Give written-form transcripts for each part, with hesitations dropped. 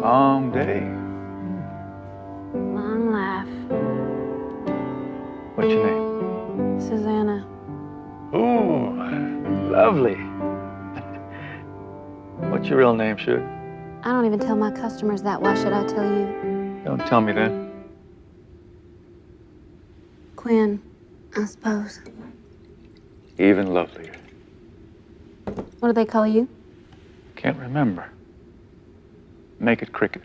Long day. Long laugh. What's your name? Susanna. Ooh, lovely. What's your real name, Shoot? I don't even tell my customers that. Why should I tell you? Don't tell me then. Quinn, I suppose. Even lovelier. What do they call you? Can't remember. Make it cricket.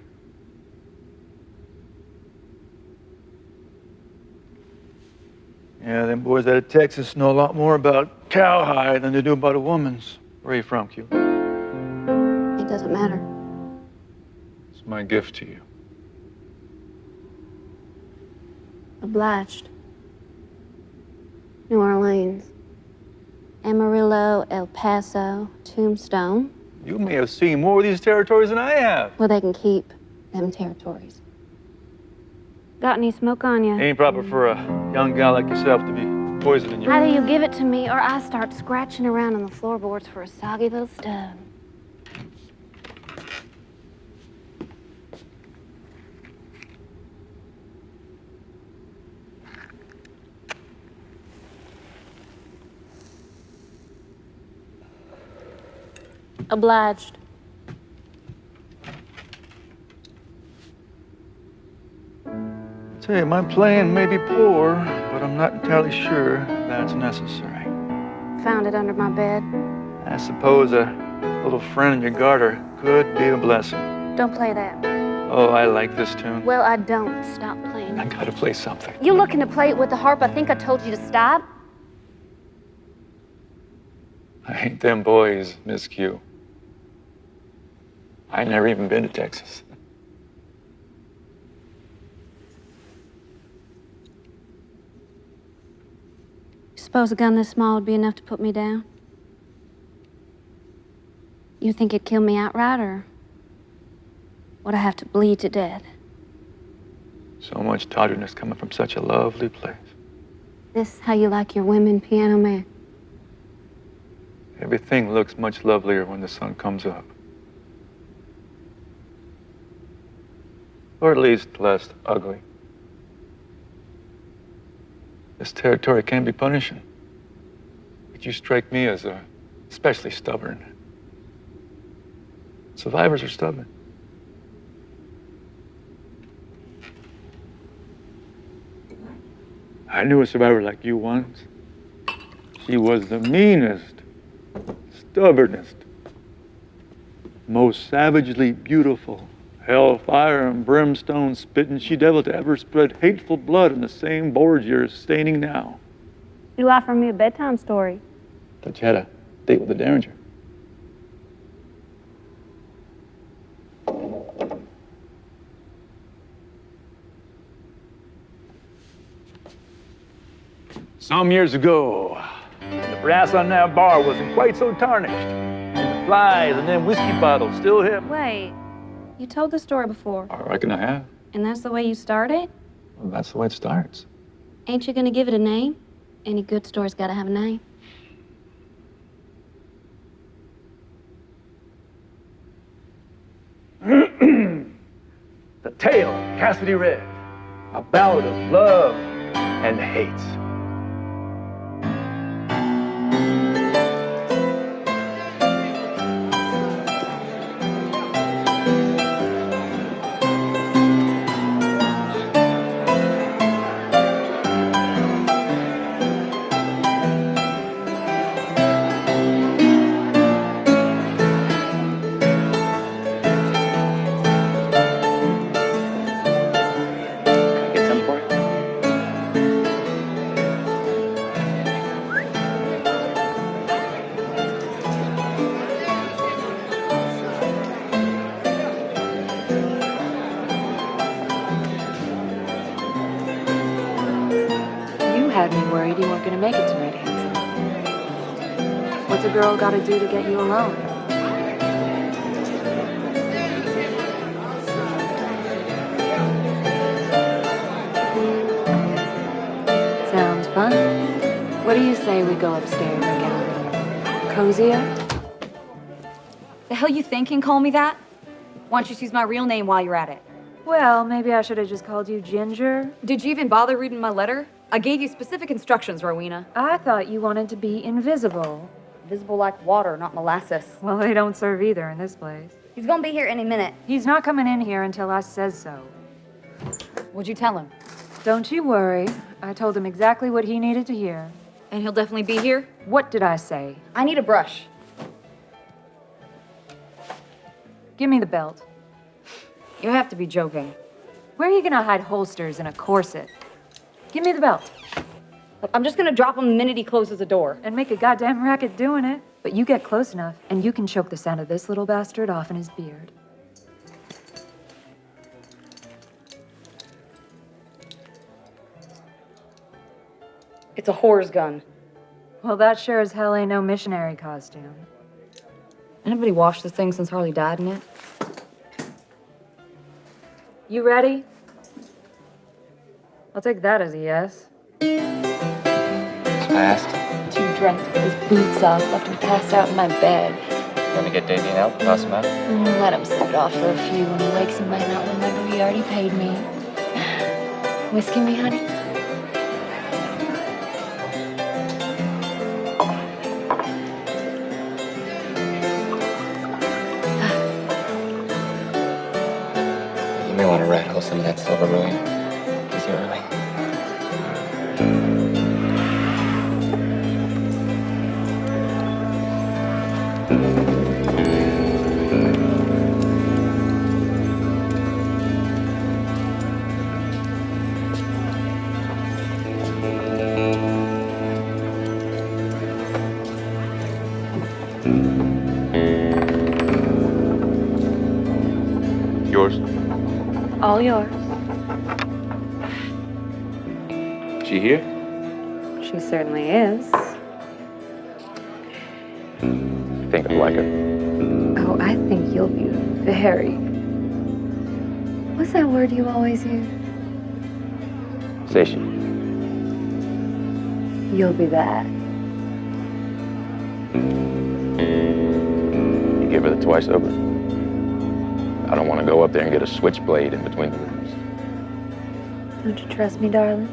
Yeah, them boys out of Texas know a lot more about cowhide than they do about a woman's. Where are you from, Q? It doesn't matter. It's my gift to you. Obliged. New Orleans. Amarillo, El Paso, Tombstone. You may have seen more of these territories than I have. Well, they can keep them territories. Got any smoke on you? Ain't proper for a young gal like yourself to be poisoning you. Either you give it to me or I start scratching around on the floorboards for a soggy little stub. Obliged. Tell you, my plan may be poor, but I'm not entirely sure that's necessary. Found it under my bed. I suppose a little friend in your garter could be a blessing. Don't play that. Oh, I like this tune. Well, I don't. Stop playing. I gotta play something. You looking to play it with the harp? I think I told you to stop. I ain't them boys, Miss Q. I ain't never even been to Texas. Suppose a gun this small would be enough to put me down? You think it'd kill me outright, or would I have to bleed to death? So much tawdriness coming from such a lovely place. This how you like your women, piano man? Everything looks much lovelier when the sun comes up. Or at least less ugly. This territory can be punishing. But you strike me as especially stubborn. Survivors are stubborn. I knew a survivor like you once. She was the meanest, stubbornest, most savagely beautiful, hellfire and brimstone spitting she-devil to ever spread hateful blood in the same boards you're staining now. You offer me a bedtime story. Thought you had a date with the Derringer. Some years ago, the brass on that bar wasn't quite so tarnished. And the flies and them whiskey bottles still hit. Wait, you told the story before. I reckon I have. And that's the way you started? Well, that's the way it starts. Ain't you gonna give it a name? Any good story's gotta have a name. The Tale of Cassidy Red. A ballad of love and hate. Had me worried you weren't going to make it tonight, handsome. What's a girl got to do to get you alone? Sounds fun. What do you say we go upstairs and get a little cozier? The hell you thinking? Call me that? Why don't you use my real name while you're at it? Well, maybe I should have just called you Ginger. Did you even bother reading my letter? I gave you specific instructions, Rowena. I thought you wanted to be invisible. Visible like water, not molasses. Well, they don't serve either in this place. He's gonna be here any minute. He's not coming in here until I says so. What'd you tell him? Don't you worry. I told him exactly what he needed to hear. And he'll definitely be here? What did I say? I need a brush. Give me the belt. You have to be joking. Where are you gonna hide holsters in a corset? Give me the belt. Look, I'm just gonna drop him the minute he closes the door. And make a goddamn racket doing it. But you get close enough, and you can choke the sound of this little bastard off in his beard. It's a whore's gun. Well, that sure as hell ain't no missionary costume. Anybody washed this thing since Harley died in it? You ready? I'll take that as a yes. It's fast. Too drunk to get his boots off, left him passed out in my bed. You want to get Davey out, toss him out? Let him sleep it off for a few. When he wakes, he might not remember he already paid me. Whiskey me, honey? some of that silver brilliant. Is it really? Yours? All yours. She here? She certainly is. Think I like her. Oh, I think you'll be very... What's that word you always use? Satiate. You'll be that. You give her the twice over. I don't want to go up there and get a switchblade in between the ribs. Don't you trust me, darling?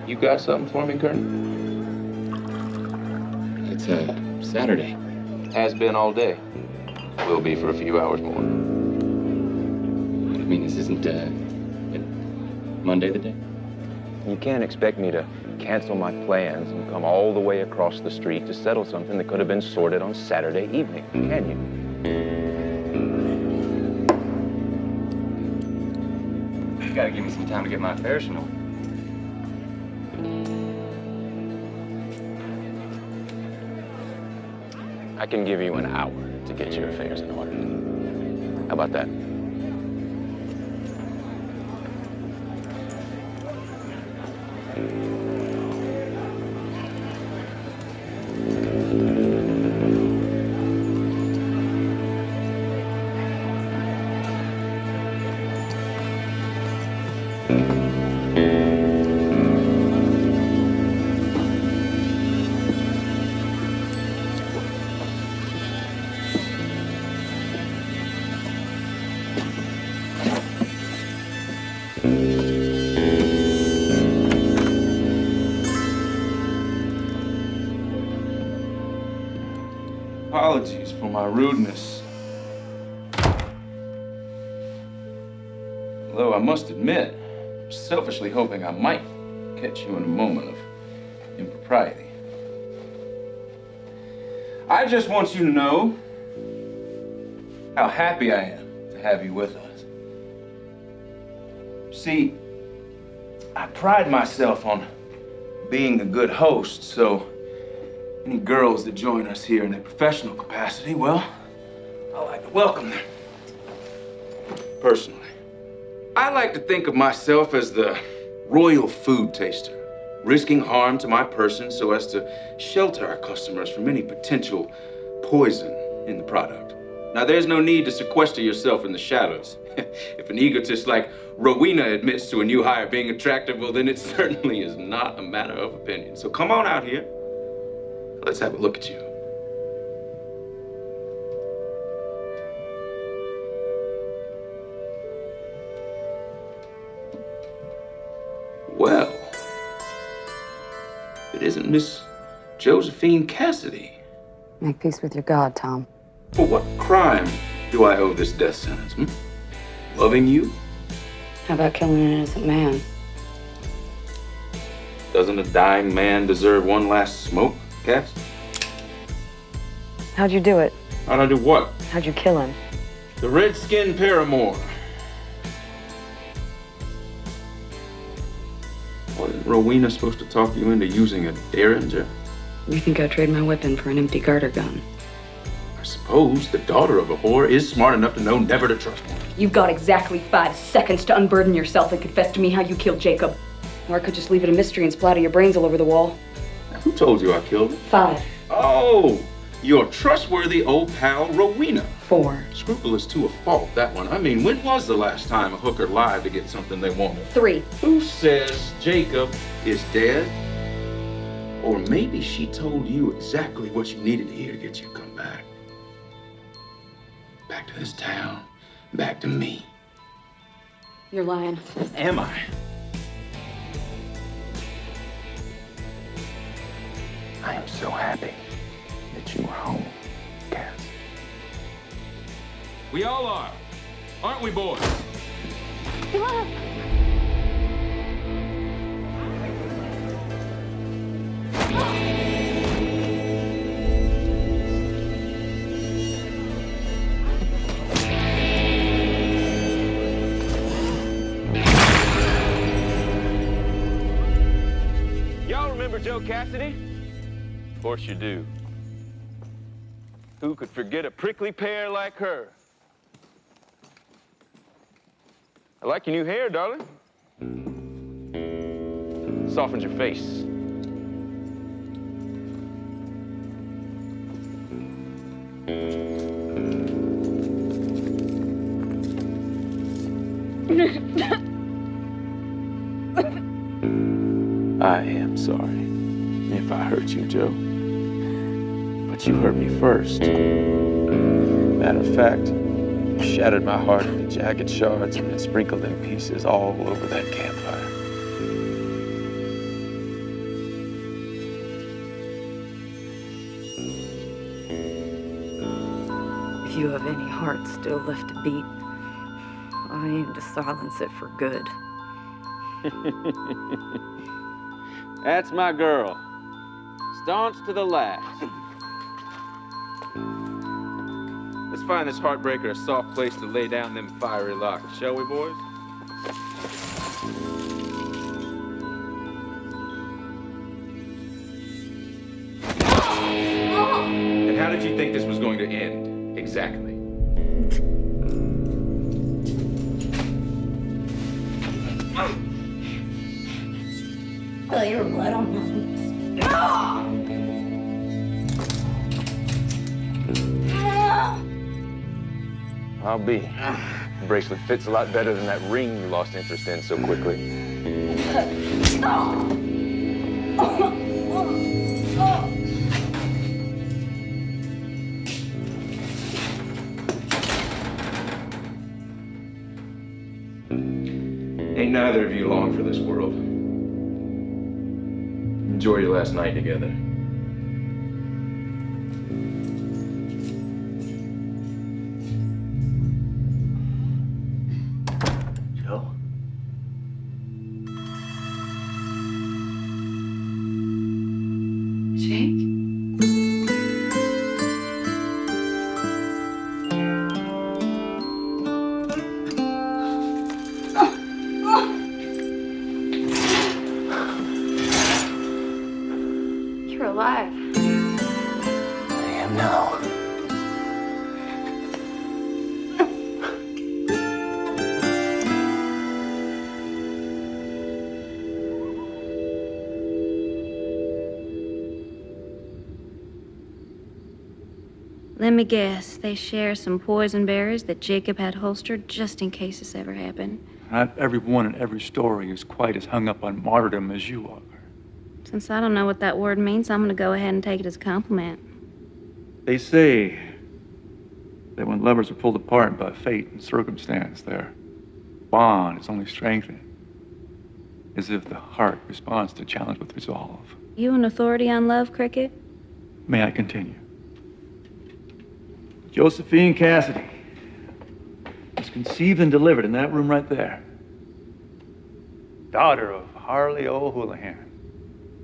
You got something for me, Colonel? It's a Saturday. Has been all day. Will be for a few hours more. I mean, this isn't, Monday the day? You can't expect me to cancel my plans and come all the way across the street to settle something that could have been sorted on Saturday evening, can you? You gotta give me some time to get my affairs in order. I can give you an hour to get your affairs in order. How about that? Apologies for my rudeness. Although I must admit, I'm selfishly hoping I might catch you in a moment of impropriety. I just want you to know how happy I am to have you with us. See, I pride myself on being a good host, so any girls that join us here in a professional capacity, well, I like to welcome them. Personally, I like to think of myself as the royal food taster, risking harm to my person so as to shelter our customers from any potential poison in the product. Now, there's no need to sequester yourself in the shadows. If an egotist like Rowena admits to a new hire being attractive, well, then it certainly is not a matter of opinion. So come on out here. Let's have a look at you. Well, it isn't Miss Josephine Cassidy. Make peace with your God, Tom. For what crime do I owe this death sentence? Loving you? How about killing an innocent man? Doesn't a dying man deserve one last smoke, Cass? How'd you do it? How'd I do what? How'd you kill him? The red-skinned paramour. Wasn't Rowena supposed to talk you into using a derringer? You think I'd trade my weapon for an empty garter gun? I suppose the daughter of a whore is smart enough to know never to trust one. You've got exactly 5 seconds to unburden yourself and confess to me how you killed Jacob. Or I could just leave it a mystery and splatter your brains all over the wall. Now, who told you I killed him? 5. Oh, your trustworthy old pal Rowena. 4. Scrupulous to a fault, that one. I mean, when was the last time a hooker lied to get something they wanted? 3. Who says Jacob is dead? Or maybe she told you exactly what you needed to hear to get you to come back. Back to this town. Back to me. You're lying. Am I? I am so happy that you were home, Cass. We all are. Aren't we, boys? Y'all remember Joe Cassidy? Of course you do. Who could forget a prickly pear like her? I like your new hair, darling. Softens your face. I am sorry if I hurt you, Joe. But you hurt me first. Matter of fact, you shattered my heart into jagged shards and then sprinkled in pieces all over that campfire. If you have any heart still left to beat, I aim to silence it for good. That's my girl. Staunch to the last. Let's find this heartbreaker a soft place to lay down them fiery locks, shall we, boys? And how did you think this was going to end, exactly? Feel your blood on my I'll be. The bracelet fits a lot better than that ring you lost interest in so quickly. Ain't neither of you long for this world. Enjoy your last night together. Joe? Jake? You're alive. I am now. Let me guess, they share some poison berries that Jacob had holstered just in case this ever happened. Not everyone in every story is quite as hung up on martyrdom as you are. Since I don't know what that word means, I'm gonna go ahead and take it as a compliment. They say that when lovers are pulled apart by fate and circumstance, their bond is only strengthened, as if the heart responds to challenge with resolve. You an authority on love, Cricket? May I continue? Josephine Cassidy was conceived and delivered in that room right there. Daughter of Harley O'Houlihan,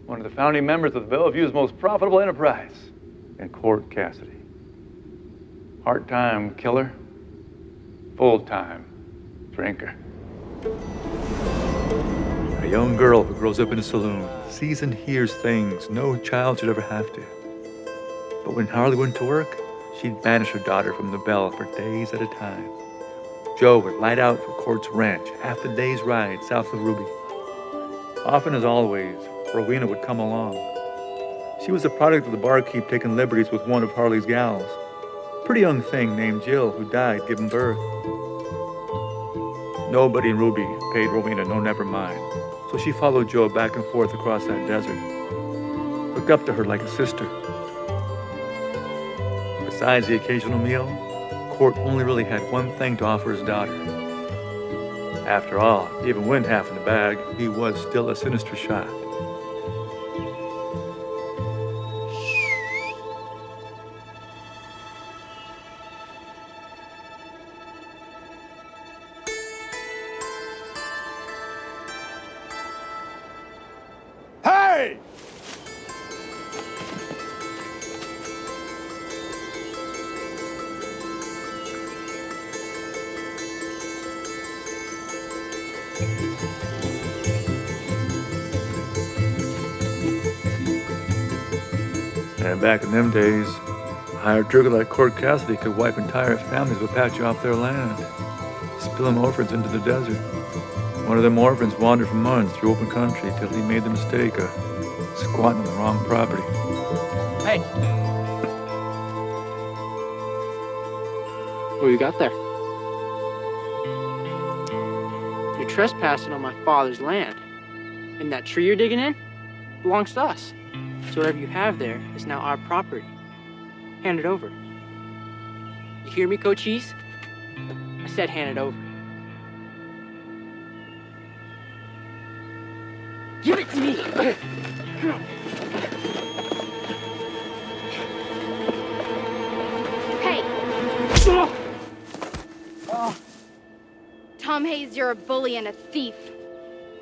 one of the founding members of the Bellevue's most profitable enterprise, and Court Cassidy. Part-time killer, full-time drinker. A young girl who grows up in a saloon, sees and hears things no child should ever have to. But when Harley went to work, she'd banish her daughter from the Belle for days at a time. Joe would light out for Court's ranch, half the day's ride south of Ruby. Often as always, Rowena would come along. She was the product of the barkeep taking liberties with one of Harley's gals. Pretty young thing named Jill who died giving birth. Nobody in Ruby paid Rowena no never mind, so she followed Joe back and forth across that desert. Looked up to her like a sister. Besides the occasional meal, Court only really had one thing to offer his daughter. After all, even when half in the bag, he was still a sinister shot. And back in them days, a hired drugger like Cord Cassidy could wipe entire families of Apache off their land, spill them orphans into the desert. One of them orphans wandered for months through open country till he made the mistake of squatting on the wrong property. Hey. What you got there? You're trespassing on my father's land. And that tree you're digging in belongs to us. So whatever you have there is now our property. Hand it over. You hear me, Cochise? I said hand it over. Give it to me! Hey! Tom Hayes, you're a bully and a thief.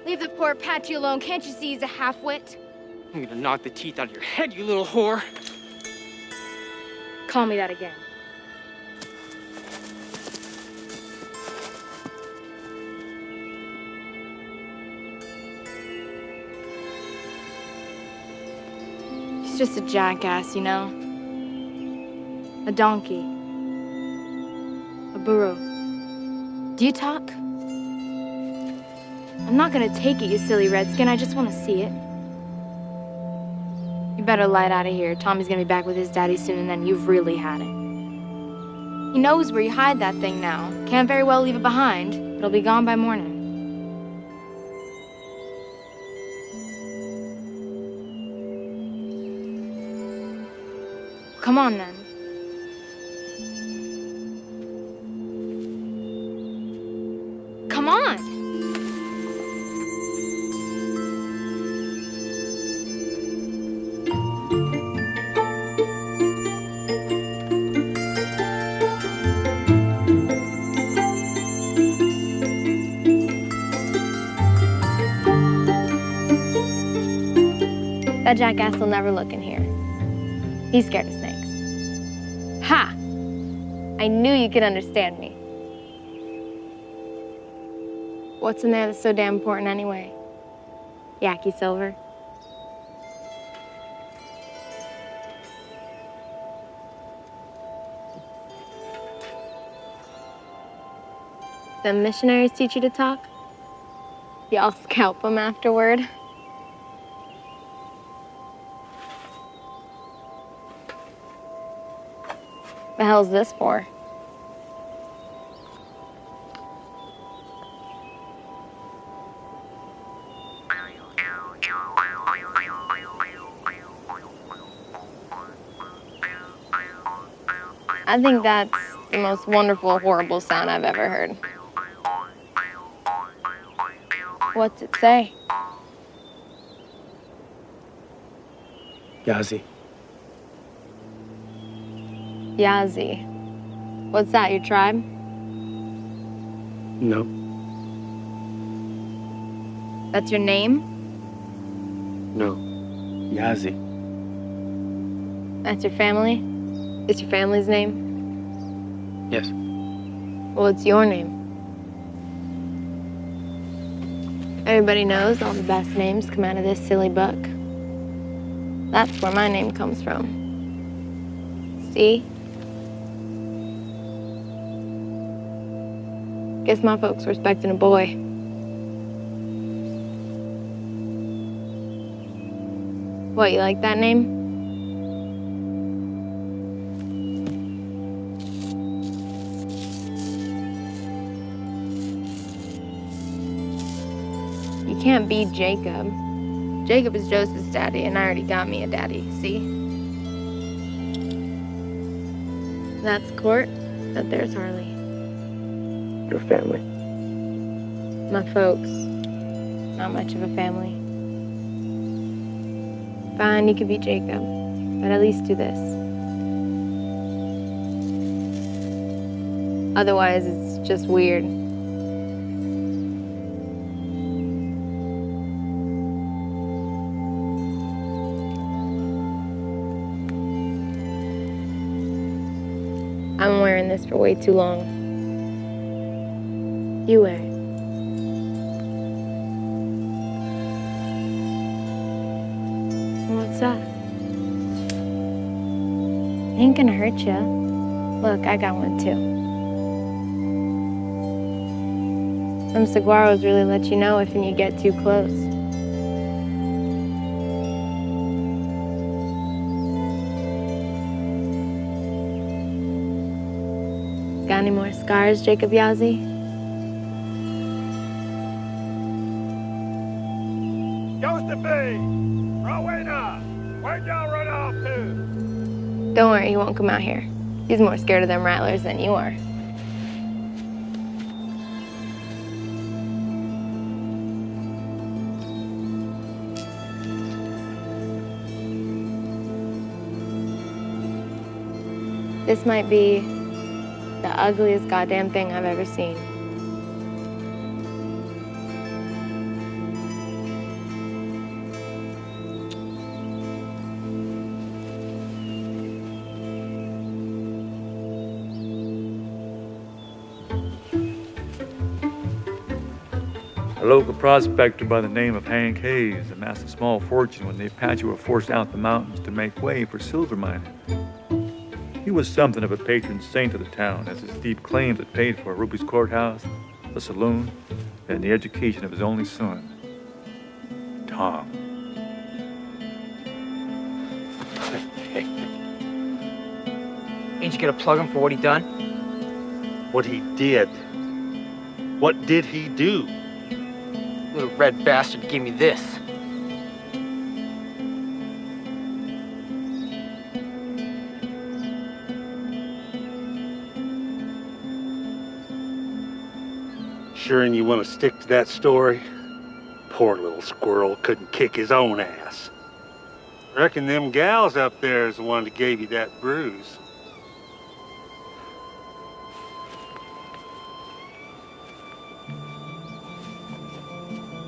Leave the poor Apache alone. Can't you see he's a half-wit? I'm gonna knock the teeth out of your head, you little whore. Call me that again. He's just a jackass, you know? A donkey. A burro. Do you talk? I'm not gonna take it, you silly redskin. I just want to see it. You better light out of here. Tommy's gonna be back with his daddy soon, and then you've really had it. He knows where you hide that thing now. Can't very well leave it behind. It'll be gone by morning. Come on, then. Come on! That jackass will never look in here. He's scared of snakes. Ha! I knew you could understand me. What's in there that's so damn important anyway? Yaki silver? The missionaries teach you to talk? Y'all scalp them afterward? The hell's this for? I think that's the most wonderful, horrible sound I've ever heard. What's it say? Yazi. Yazi. What's that, your tribe? No. That's your name? No. Yazi. That's your family? It's your family's name? Yes. Well, it's your name. Everybody knows all the best names come out of this silly book. That's where my name comes from. See? Guess my folks were expecting a boy. What, you like that name? You can't be Jacob. Jacob is Joseph's daddy, and I already got me a daddy, see? That's Court, that there's Harley. Your family. My folks. Not much of a family. Fine, you could be Jacob, but at least do this. Otherwise, it's just weird. I'm wearing this for way too long. You wear it. What's that? Ain't gonna hurt you. Look, I got one too. Them saguaros really let you know if you get too close. Got any more scars, Jacob Yazzie? Josephine! Rowena! Where'd y'all run off to? Don't worry, he won't come out here. He's more scared of them rattlers than you are. This might be the ugliest goddamn thing I've ever seen. A local prospector by the name of Hank Hayes amassed a small fortune when the Apache were forced out the mountains to make way for silver mining. He was something of a patron saint of the town, as his deep claims had paid for Ruby's courthouse, the saloon, and the education of his only son, Tom. Ain't you gonna plug him for what he done? What he did. What did he do? Little red bastard gave me this. Sure, and you want to stick to that story? Poor little squirrel couldn't kick his own ass. Reckon them gals up there is the one that gave you that bruise.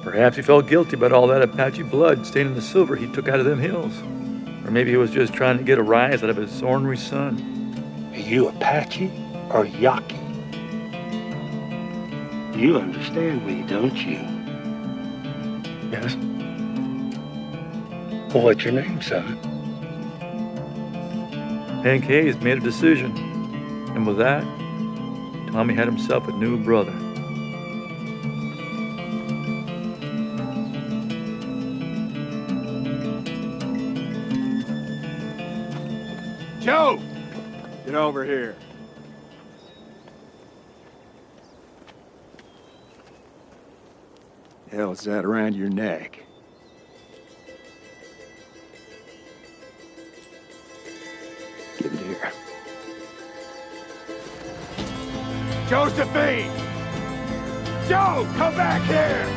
Perhaps he felt guilty about all that Apache blood staining the silver he took out of them hills. Or maybe he was just trying to get a rise out of his ornery son. Are you Apache or Yaqui? You understand me, don't you? Yes? Well, what's your name, son? Hank Hayes made a decision. And with that, Tommy had himself a new brother. Joe! Get over here. Hell's that around your neck? Give it here. Josephine! Joe, come back here!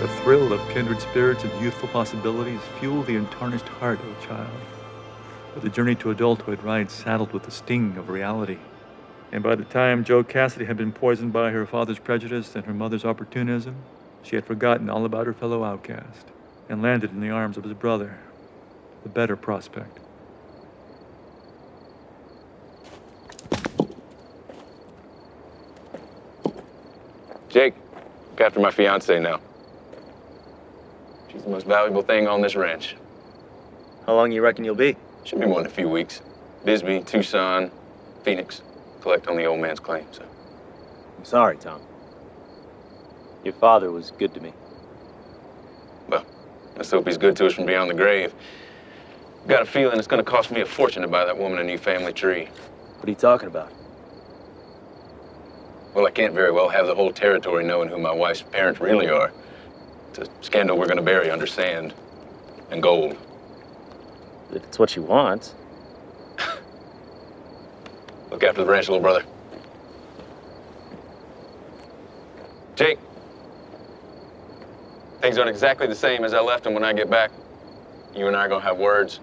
The thrill of kindred spirits and youthful possibilities fuel the untarnished heart of a child. But the journey to adulthood rides saddled with the sting of reality. And by the time Jo Cassidy had been poisoned by her father's prejudice and her mother's opportunism, she had forgotten all about her fellow outcast and landed in the arms of his brother, the better prospect. Jake, look after my fiancée now. She's the most valuable thing on this ranch. How long you reckon you'll be? Should be more than a few weeks. Bisbee, Tucson, Phoenix. Collect on the old man's claim, so. I'm sorry, Tom. Your father was good to me. Well, let's hope he's good to us from beyond the grave. Got a feeling it's gonna cost me a fortune to buy that woman a new family tree. What are you talking about? Well, I can't very well have the whole territory knowing who my wife's parents really are. It's a scandal we're gonna bury under sand and gold. If it's what she wants. Look after the ranch, little brother. Jake. Things aren't exactly the same as I left them when I get back. You and I are gonna have words.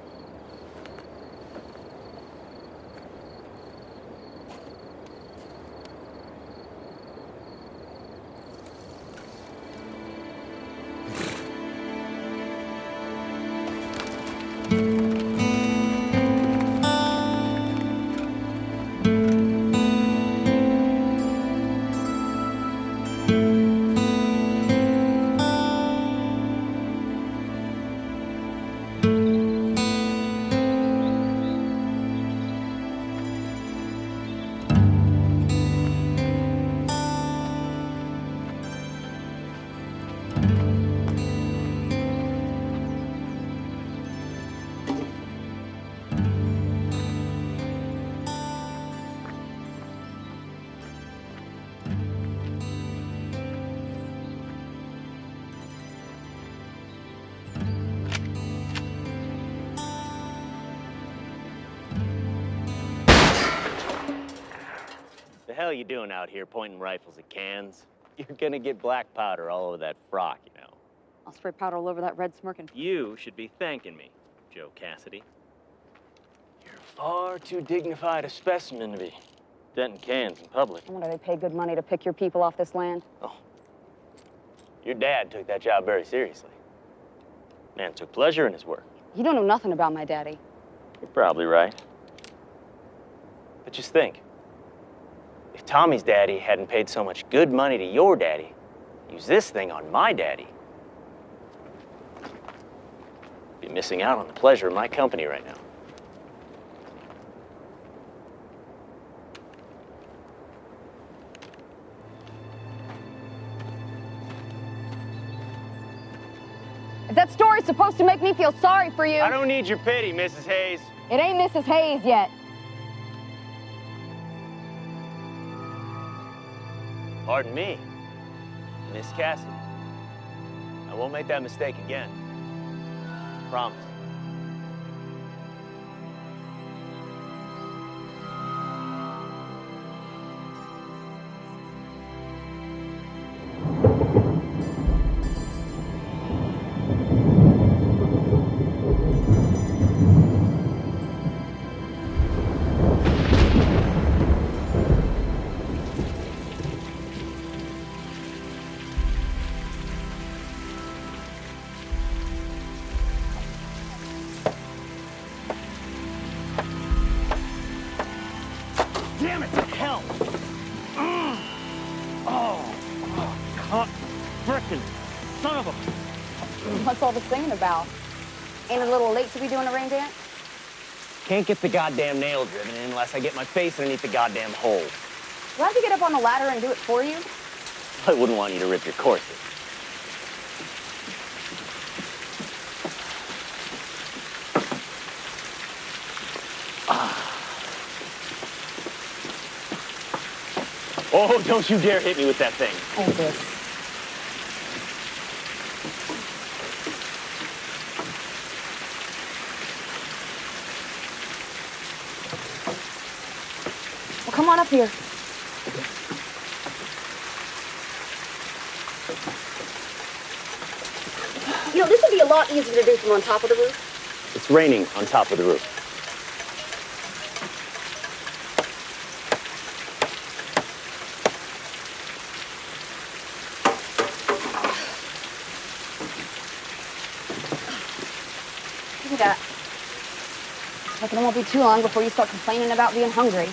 The hell you doing out here pointing rifles at cans? You're gonna get black powder all over that frock, you know. I'll spray powder all over that red smirking. You should be thanking me, Joe Cassidy. You're far too dignified a specimen to be denting cans in public. I wonder they pay good money to pick your people off this land. Oh. Your dad took that job very seriously. Man took pleasure in his work. You don't know nothing about my daddy. You're probably right. But just think. If Tommy's daddy hadn't paid so much good money to your daddy, use this thing on my daddy, be missing out on the pleasure of my company right now. If that story's supposed to make me feel sorry for you... I don't need your pity, Mrs. Hayes. It ain't Mrs. Hayes yet. Pardon me, Miss Cassidy. I won't make that mistake again. Promise. Damn it to hell! Frickin' son of a... What's all the singing about? Ain't it a little late to be doing a rain dance? Can't get the goddamn nail driven in unless I get my face underneath the goddamn hole. Do I have to get up on the ladder and do it for you? I wouldn't want you to rip your corset. Oh, don't you dare hit me with that thing. Hold this. Well, come on up here. You know, this would be a lot easier to do from on top of the roof. It's raining on top of the roof. Look at that. Like it won't be too long before you start complaining about being hungry.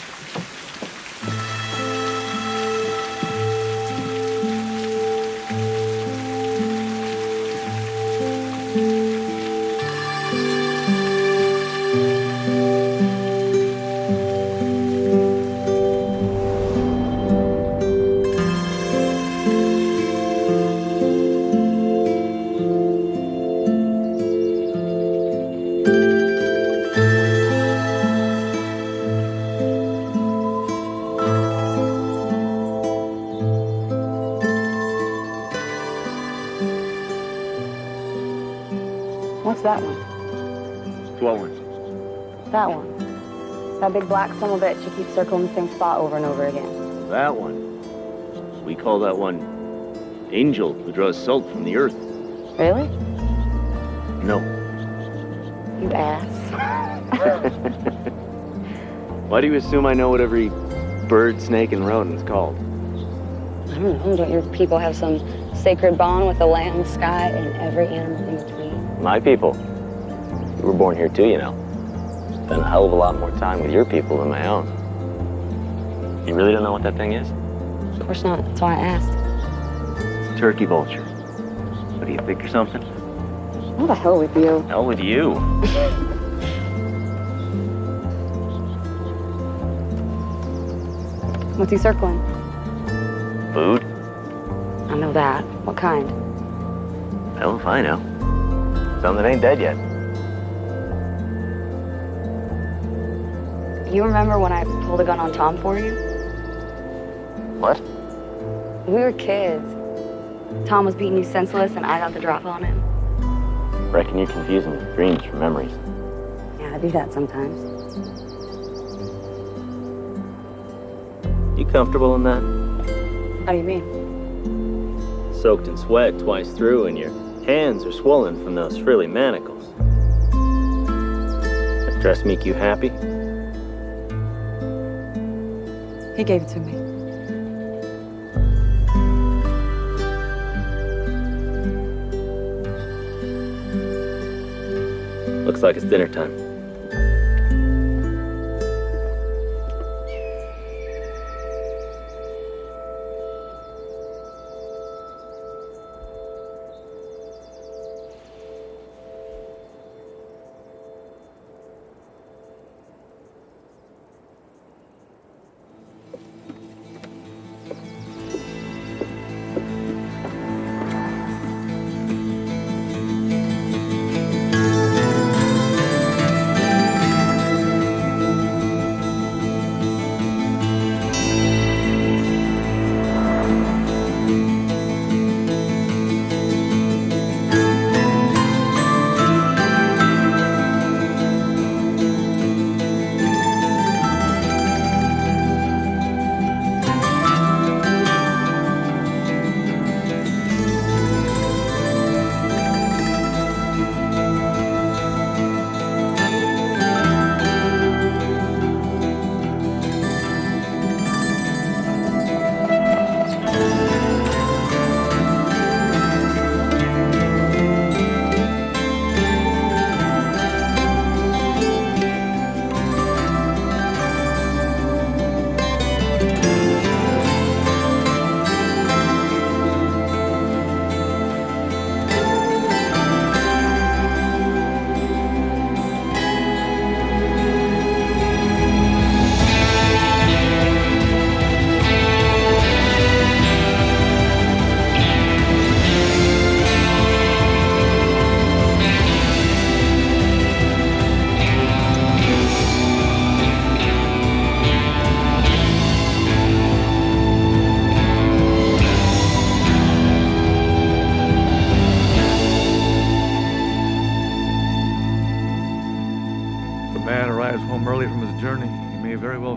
What's that one? What one? That one. That big black son of a bitch you keep circling the same spot over and over again. That one. We call that one Angel, who draws salt from the earth. Really? No. You ass. Why do you assume I know what every bird, snake, and rodent's called? I don't know. Don't your people have some sacred bond with the land, the sky, and every animal in between? My people. You were born here too, you know. Spent a hell of a lot more time with your people than my own. You really don't know what that thing is? Of course not. That's why I asked. It's a turkey vulture. What do you think or something? What the hell with you? Hell with you. What's he circling? Food? I know that. What kind? Hell if I know. Some that ain't dead yet. You remember when I pulled a gun on Tom for you? What? We were kids. Tom was beating you senseless and I got the drop on him. Reckon you're confusing dreams for memories. Yeah, I do that sometimes. You comfortable in that? How do you mean? Soaked in sweat twice through and your hands are swollen from those frilly manacles. That dress make you happy? He gave it to me. Looks like it's dinner time.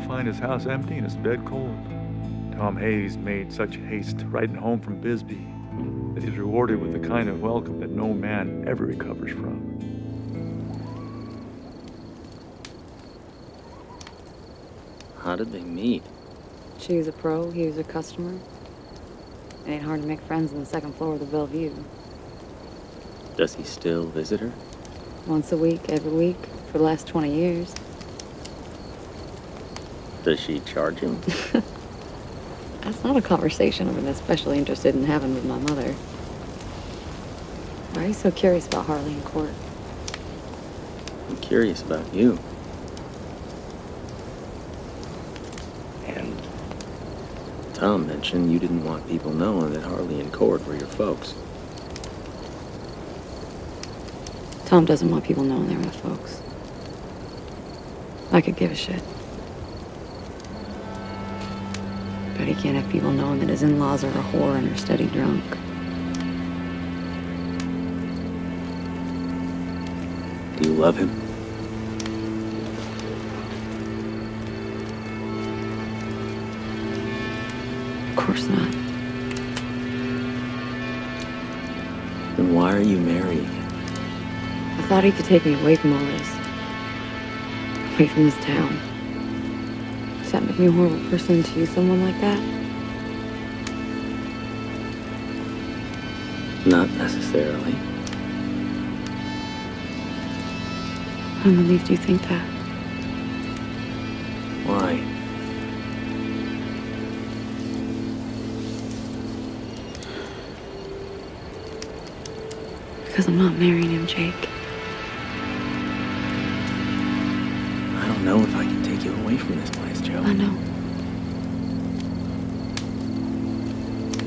Find his house empty and his bed cold. Tom Hayes made such haste riding home from Bisbee that he's rewarded with the kind of welcome that no man ever recovers from. How did they meet? She was a pro, he was a customer. It ain't hard to make friends on the second floor of the Bellevue. Does he still visit her? Once a week, every week, for the last 20 years. Does she charge him? That's not a conversation I've been especially interested in having with my mother. Why are you so curious about Harley in court? I'm curious about you. And Tom mentioned you didn't want people knowing that Harley and Cord were your folks. Tom doesn't want people knowing they're my folks. I could give a shit. But he can't have people knowing that his in-laws are a whore and are steady drunk. Do you love him? Of course not. Then why are you married? I thought he could take me away from all this. Away from this town. Does that make me a horrible person to use someone like that? Not necessarily. I'm relieved you think that. Why? Because I'm not marrying him, Jake. I don't know if I can take you away from this place, Joe. I know.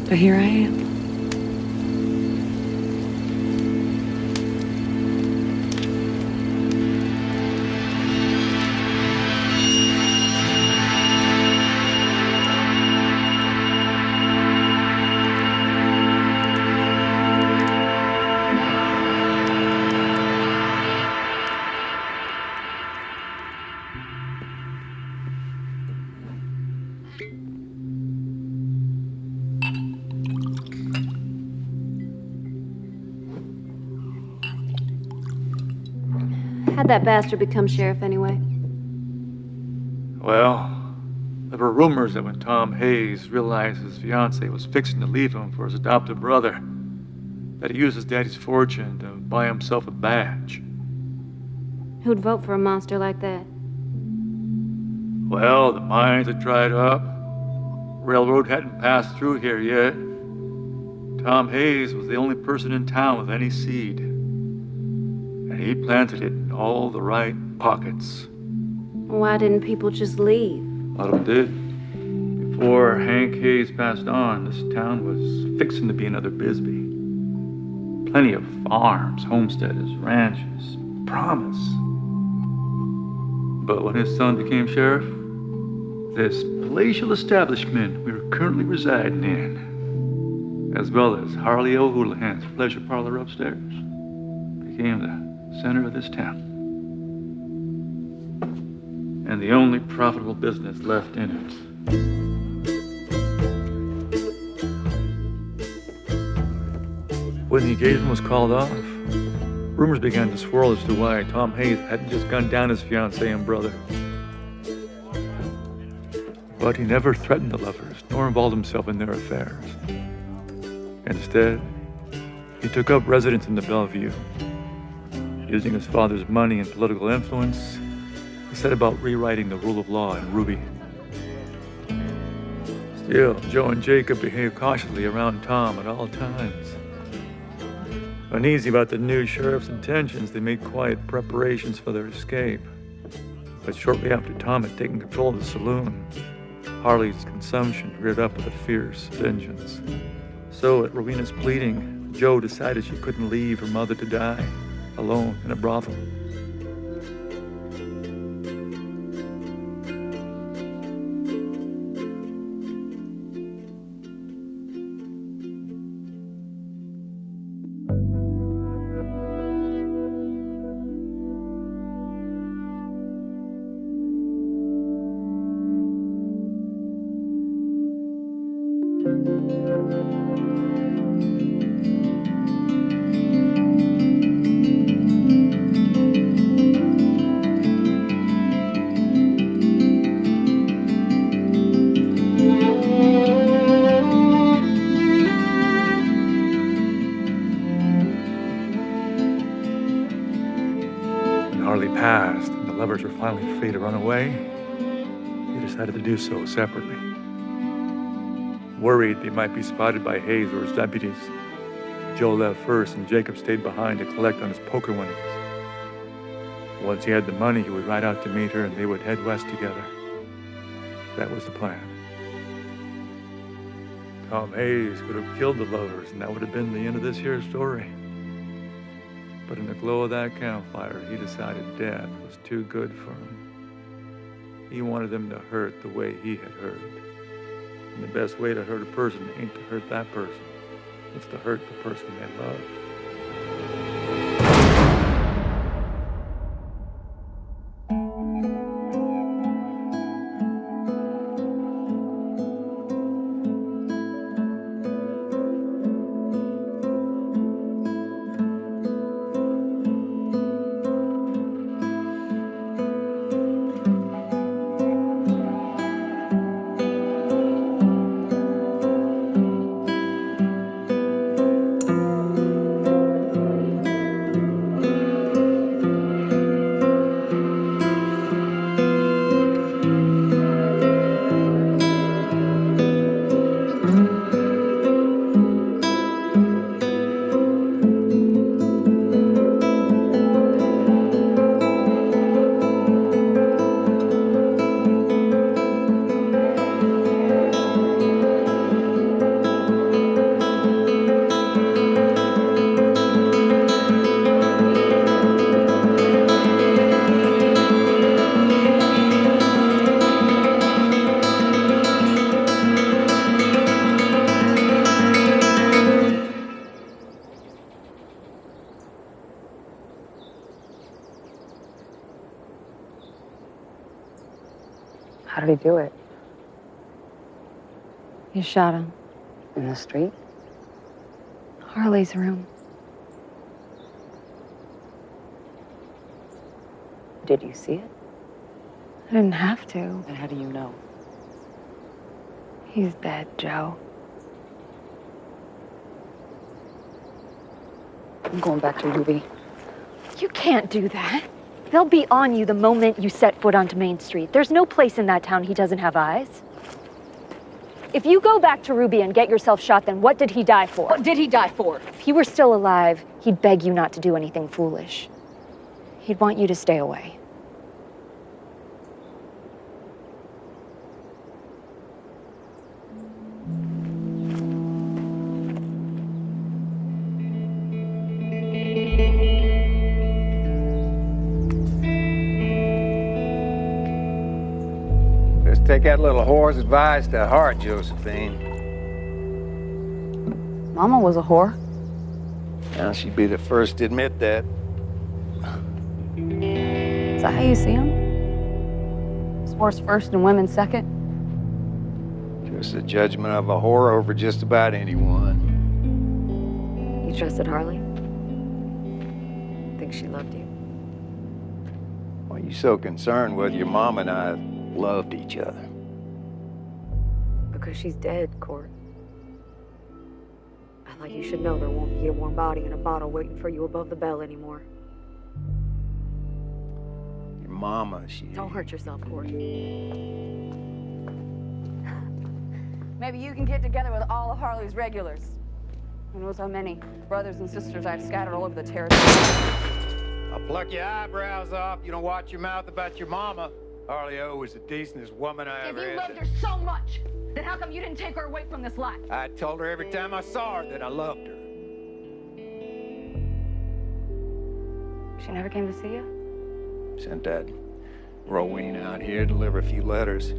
But here I am. How'd that bastard become sheriff anyway? Well, there were rumors that when Tom Hayes realized his fiancée was fixing to leave him for his adopted brother, that he used his daddy's fortune to buy himself a badge. Who'd vote for a monster like that? Well, the mines had dried up. Railroad hadn't passed through here yet. Tom Hayes was the only person in town with any seed. And he planted it in all the right pockets. Why didn't people just leave? A lot of them did. Before Hank Hayes passed on, this town was fixing to be another Bisbee. Plenty of farms, homesteaders, ranches, promise. But when his son became sheriff, this palatial establishment we were currently residing in, as well as Harley O'Houlihan's pleasure parlor upstairs, became the center of this town. And the only profitable business left in it. When the engagement was called off, rumors began to swirl as to why Tom Hayes hadn't just gunned down his fiancée and brother. But he never threatened the lovers, nor involved himself in their affairs. Instead, he took up residence in the Bellevue. Using his father's money and political influence, he set about rewriting the rule of law in Ruby. Still, Joe and Jacob behaved cautiously around Tom at all times. Uneasy about the new sheriff's intentions, they made quiet preparations for their escape. But shortly after Tom had taken control of the saloon, Harley's consumption reared up with a fierce vengeance. So, at Rowena's pleading, Joe decided she couldn't leave her mother to die, alone in a brothel. Passed and the lovers were finally free to run away, they decided to do so separately. Worried they might be spotted by Hayes or his deputies, Joe left first and Jacob stayed behind to collect on his poker winnings. Once he had the money, he would ride out to meet her and they would head west together. That was the plan. Tom Hayes could have killed the lovers and that would have been the end of this here story. But in the glow of that campfire, he decided death was too good for him. He wanted them to hurt the way he had hurt. And the best way to hurt a person ain't to hurt that person. It's to hurt the person they love. How did he do it? You shot him. In the street? Harley's room. Did you see it? I didn't have to. And how do you know? He's dead, Joe. I'm going back to Ruby. You can't do that. They'll be on you the moment you set foot onto Main Street. There's no place in that town he doesn't have eyes. If you go back to Ruby and get yourself shot, then what did he die for? What did he die for? If he were still alive, he'd beg you not to do anything foolish. He'd want you to stay away. Take that little whore's advice to heart, Josephine. Mama was a whore. Now, she'd be the first to admit that. Is that how you see him? Sports first and women second? Just a judgment of a whore over just about anyone. You trusted Harley? Think she loved you? Why are you so concerned whether your mom and I loved each other? Because she's dead, Court. I thought you should know there won't be a warm body in a bottle waiting for you above the bell anymore. Your mama, she... Don't hurt yourself, Court. Maybe you can get together with all of Harley's regulars. Who knows how many brothers and sisters I've scattered all over the territory. I'll pluck your eyebrows off. You don't watch your mouth about your mama. Harley O was the decentest woman I ever had. If you loved her so much, then how come you didn't take her away from this life? I told her every time I saw her that I loved her. She never came to see you? Sent that Rowena out here to deliver a few letters.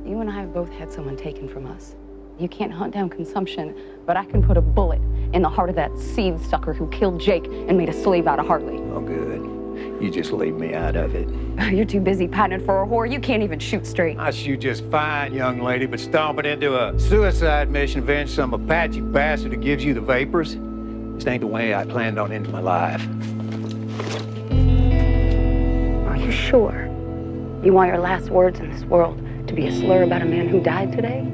You and I have both had someone taken from us. You can't hunt down consumption, but I can put a bullet in the heart of that seed sucker who killed Jake and made a slave out of Harley. Oh, good. You just leave me out of it. You're too busy pining for a whore. You can't even shoot straight. I shoot just fine, young lady, but stomping into a suicide mission, avenge some Apache bastard who gives you the vapors, this ain't the way I planned on ending my life. Are you sure you want your last words in this world to be a slur about a man who died today?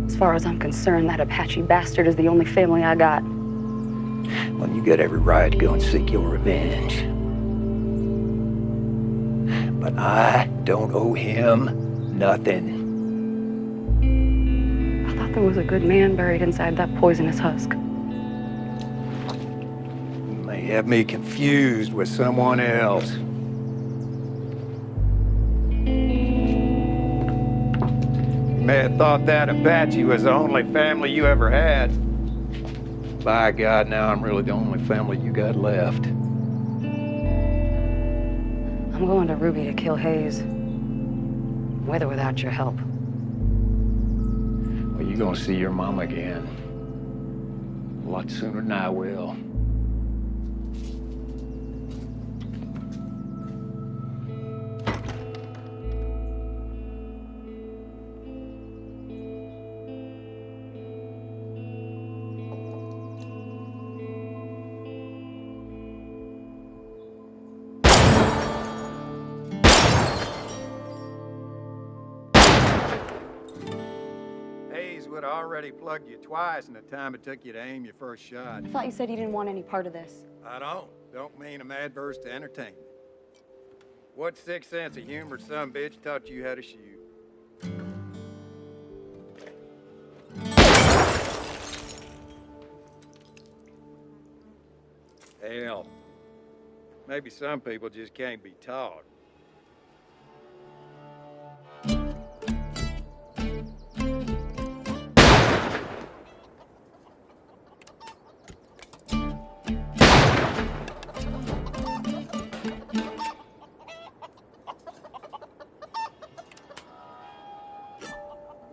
As far as I'm concerned, that Apache bastard is the only family I got. Well, you got every right to go and seek your revenge. But I don't owe him nothing. I thought there was a good man buried inside that poisonous husk. You may have me confused with someone else. You may have thought that Apache was the only family you ever had. By God, now I'm really the only family you got left. I'm going to Ruby to kill Hayes. With or without your help. Well, you're gonna see your mom again. A lot sooner than I will. Would have already plugged you twice in the time it took you to aim your first shot. I thought you said you didn't want any part of this. I don't mean I'm adverse to entertainment. What sixth sense of humor some bitch taught you how to shoot? Hell, maybe some people just can't be taught.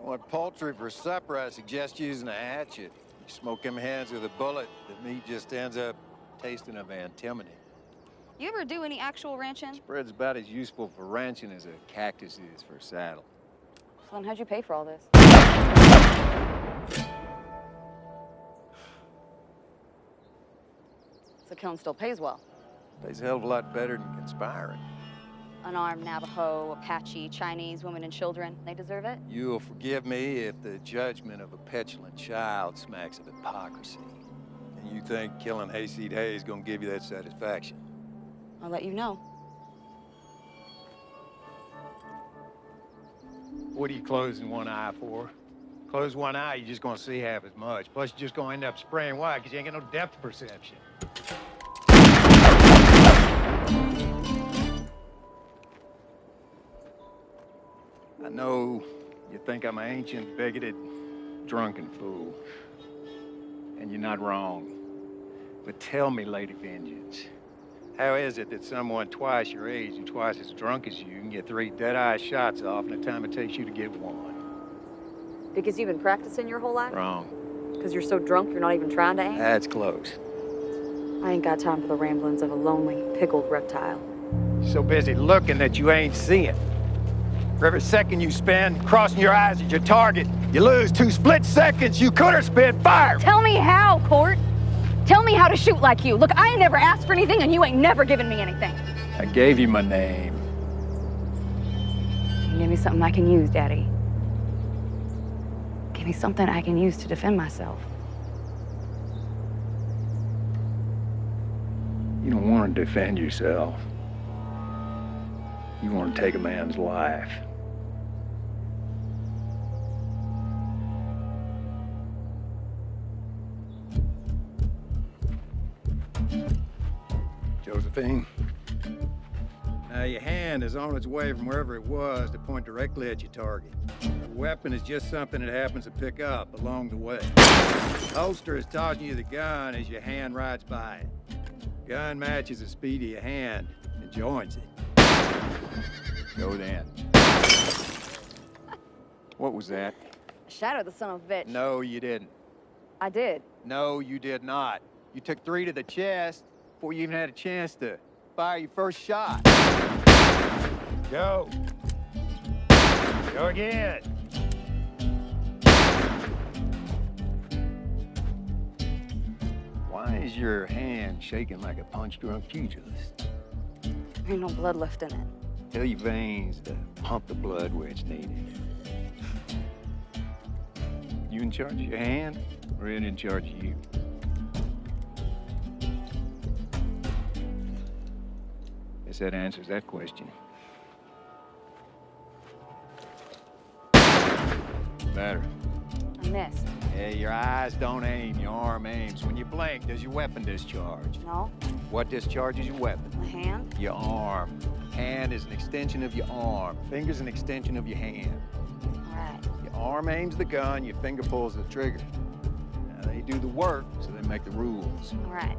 Want poultry for supper, I suggest using a hatchet. You smoke them hands with a bullet, the meat just ends up tasting of antimony. You ever do any actual ranching? Spread's about as useful for ranching as a cactus is for a saddle. So then how'd you pay for all this? So killing still pays well. Pays a hell of a lot better than conspiring. Unarmed Navajo, Apache, Chinese, women and children, they deserve it? You'll forgive me if the judgment of a petulant child smacks of hypocrisy. And you think killing Hayseed Hay is gonna give you that satisfaction? I'll let you know. What are you closing one eye for? Close one eye, you're just gonna see half as much. Plus, you're just gonna end up spraying wide because you ain't got no depth perception. I know you think I'm an ancient, bigoted, drunken fool. And you're not wrong. But tell me, Lady Vengeance, how is it that someone twice your age and twice as drunk as you can get 3 dead-eye shots off in the time it takes you to get one? Because you've been practicing your whole life? Wrong. Because you're so drunk you're not even trying to aim? That's close. I ain't got time for the ramblings of a lonely, pickled reptile. You're so busy looking that you ain't seeing. For every second you spend crossing your eyes at your target, you lose 2 split seconds you could have spent fire. Tell me how, Court. Tell me how to shoot like you. Look, I ain't never asked for anything, and you ain't never given me anything. I gave you my name. Give me something I can use, Daddy. Give me something I can use to defend myself. You don't want to defend yourself. You want to take a man's life. Josephine, now your hand is on its way from wherever it was to point directly at your target. The weapon is just something that happens to pick up along the way. The holster is tossing you the gun as your hand rides by it. Gun matches the speed of your hand and joins it. Go then. What was that? Shadow the son of a bitch. No, you didn't. I did. No, you did not. You took 3 to the chest before you even had a chance to fire your first shot. Go. Go again. Why is your hand shaking like a punch-drunk pugilist? There ain't no blood left in it. Tell your veins to pump the blood where it's needed. You in charge of your hand, or it in charge of you? Guess that answers that question. Better. I missed. Yeah, your eyes don't aim, your arm aims. When you blink, does your weapon discharge? No. What discharges your weapon? My hand? Your arm. Hand is an extension of your arm. Finger's an extension of your hand. All right. Your arm aims the gun, your finger pulls the trigger. Now, they do the work, so they make the rules. All right.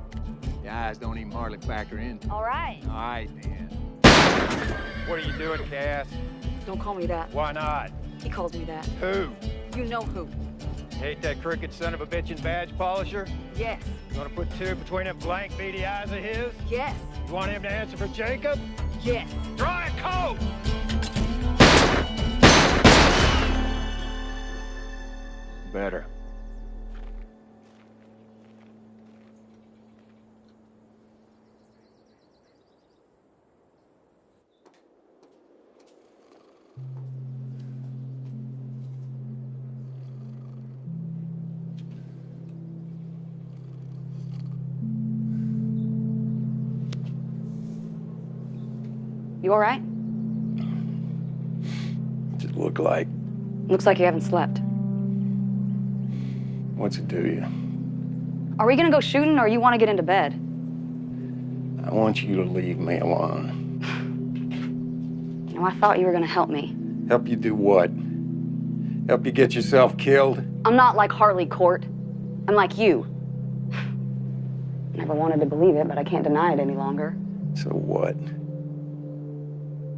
Your eyes don't even hardly factor in. All right. All right, then. What are you doing, Cass? Don't call me that. Why not? He calls me that. Who? You know who. Hate that crooked son of a bitch and badge polisher? Yes. You want to put 2 between them blank, beady eyes of his? Yes. You want him to answer for Jacob? Yes. Draw a coat! Better. You all right? What's it look like? Looks like you haven't slept. What's it do you? Are we gonna go shooting, or you want to get into bed? I want you to leave me alone. You know, I thought you were gonna help me. Help you do what? Help you get yourself killed? I'm not like Harley Court. I'm like you. Never wanted to believe it, but I can't deny it any longer. So what?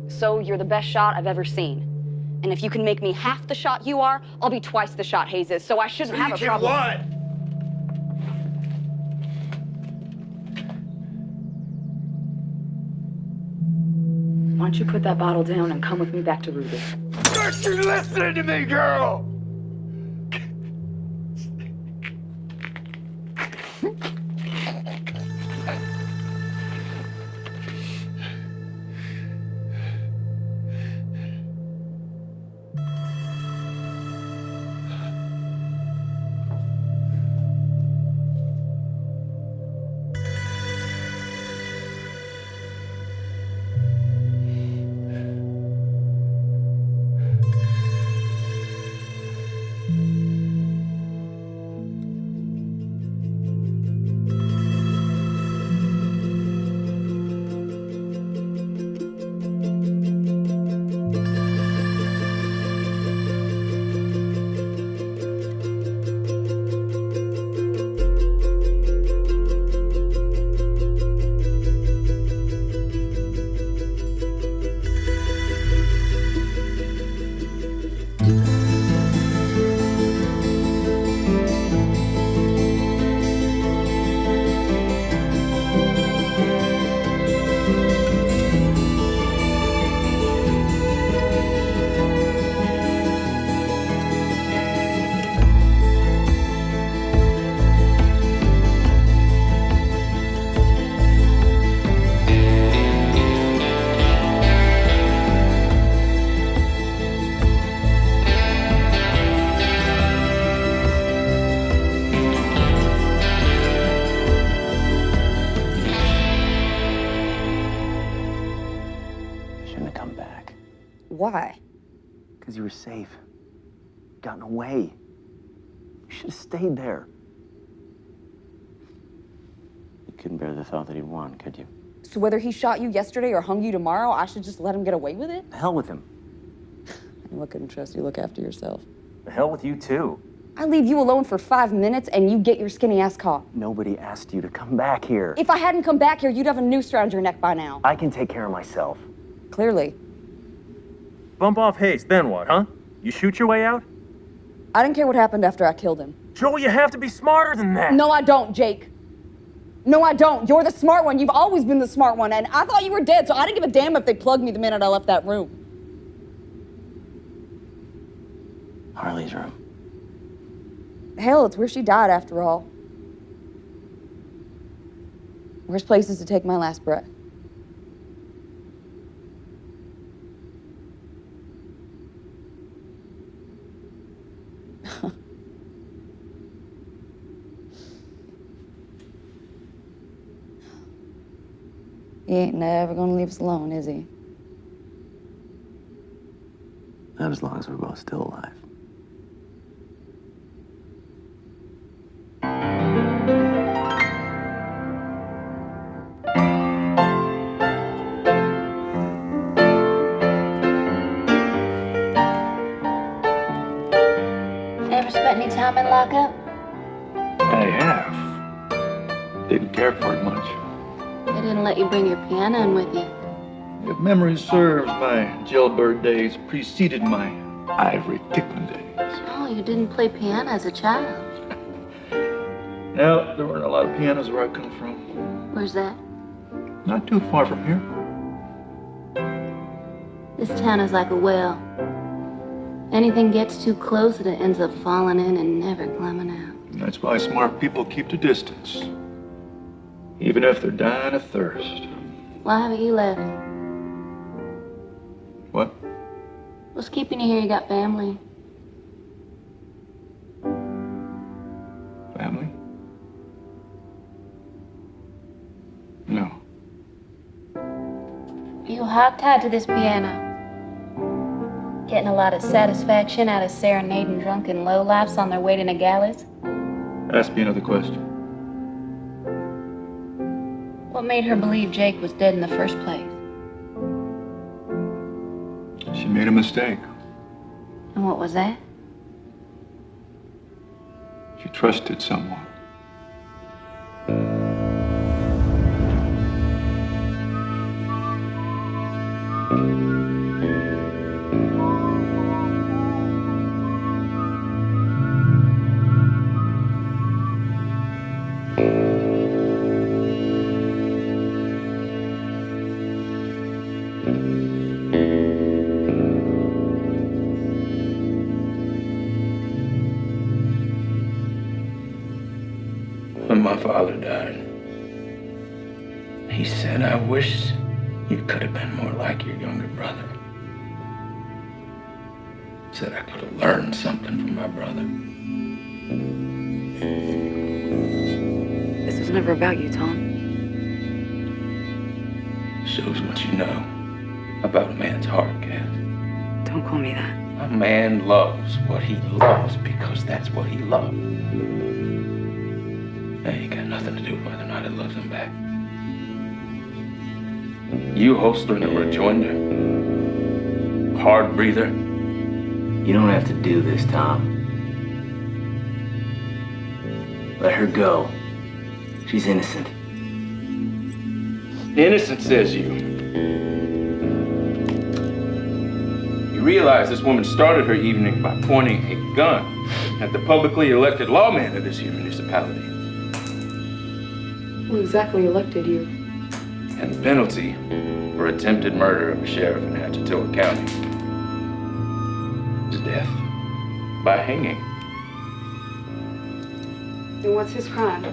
So you're the best shot I've ever seen. And if you can make me half the shot you are, I'll be twice the shot Hayes is, so I shouldn't have a problem. What? don't you put that bottle down and come with me back to Ruby? Don't you listen to me, girl! Why? Because you were safe. Gotten away. You should have stayed there. You couldn't bear the thought that he'd won, could you? So whether he shot you yesterday or hung you tomorrow, I should just let him get away with it? The hell with him. I knew I couldn't trust you. Look after yourself. The hell with you, too. I leave you alone for 5 minutes and you get your skinny ass caught. Nobody asked you to come back here. If I hadn't come back here, you'd have a noose around your neck by now. I can take care of myself. Clearly. Bump off Hayes, then what, huh? You shoot your way out? I didn't care what happened after I killed him. Joel, you have to be smarter than that. No, I don't, Jake. No, I don't. You're the smart one. You've always been the smart one. And I thought you were dead, so I didn't give a damn if they plugged me the minute I left that room. Harley's room. Hell, it's where she died after all. Worst places to take my last breath. He ain't never gonna leave us alone, is he? Not as long as we're both still alive. Ever spent any time in lockup? I have. Didn't care for it much. They didn't let you bring your piano in with you. If memory serves, my jailbird days preceded my ivory Tickman days. Oh, you didn't play piano as a child. No, there weren't a lot of pianos where I come from. Where's that? Not too far from here. This town is like a well. Anything gets too close and it ends up falling in and never climbing out. And that's why smart people keep the distance. Even if they're dying of thirst. Why haven't you left? What? What's keeping you here? You got family. Family? No. You hogtied to this piano. Getting a lot of satisfaction out of serenading drunken lowlifes on their way to Nogales? Ask me another question. What made her believe Jake was dead in the first place? She made a mistake. And what was that? She trusted someone. my father died, he said, "I wish you could have been more like your younger brother." Said I could have learned something from my brother. This was never about you, Tom. Shows what you know about a man's heart, Cass. Don't call me that. A man loves what he loves because that's what he loved. That ain't got nothing to do with whether or not he loves him back. You holstering a rejoinder, hard breather. You don't have to do this, Tom. Let her go. She's innocent. Innocent, says you. You realize this woman started her evening by pointing a gun at the publicly elected lawman of this here municipality. Who exactly elected you? And the penalty for attempted murder of a sheriff in Hatchetoga County is death by hanging. And what's his crime?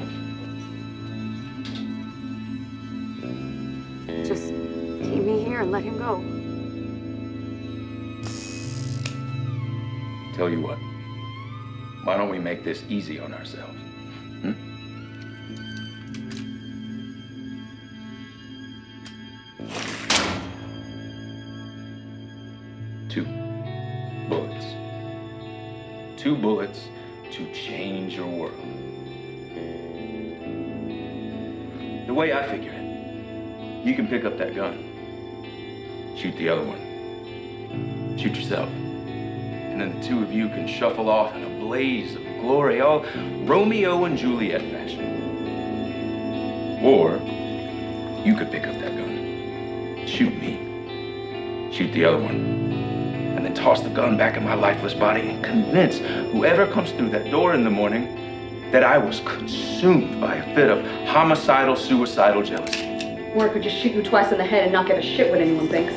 Just keep me here and let him go. Tell you what, why don't we make this easy on ourselves? Hmm? Two bullets. 2 bullets to change your world. The way I figure it, you can pick up that gun, shoot the other one, shoot yourself, and then the 2 of you can shuffle off in a blaze of glory, all Romeo and Juliet fashion. Or you could pick up that gun, shoot me, shoot the other one, and then toss the gun back in my lifeless body and convince whoever comes through that door in the morning that I was consumed by a fit of homicidal, suicidal jealousy. Or I could just shoot you twice in the head and not give a shit what anyone thinks.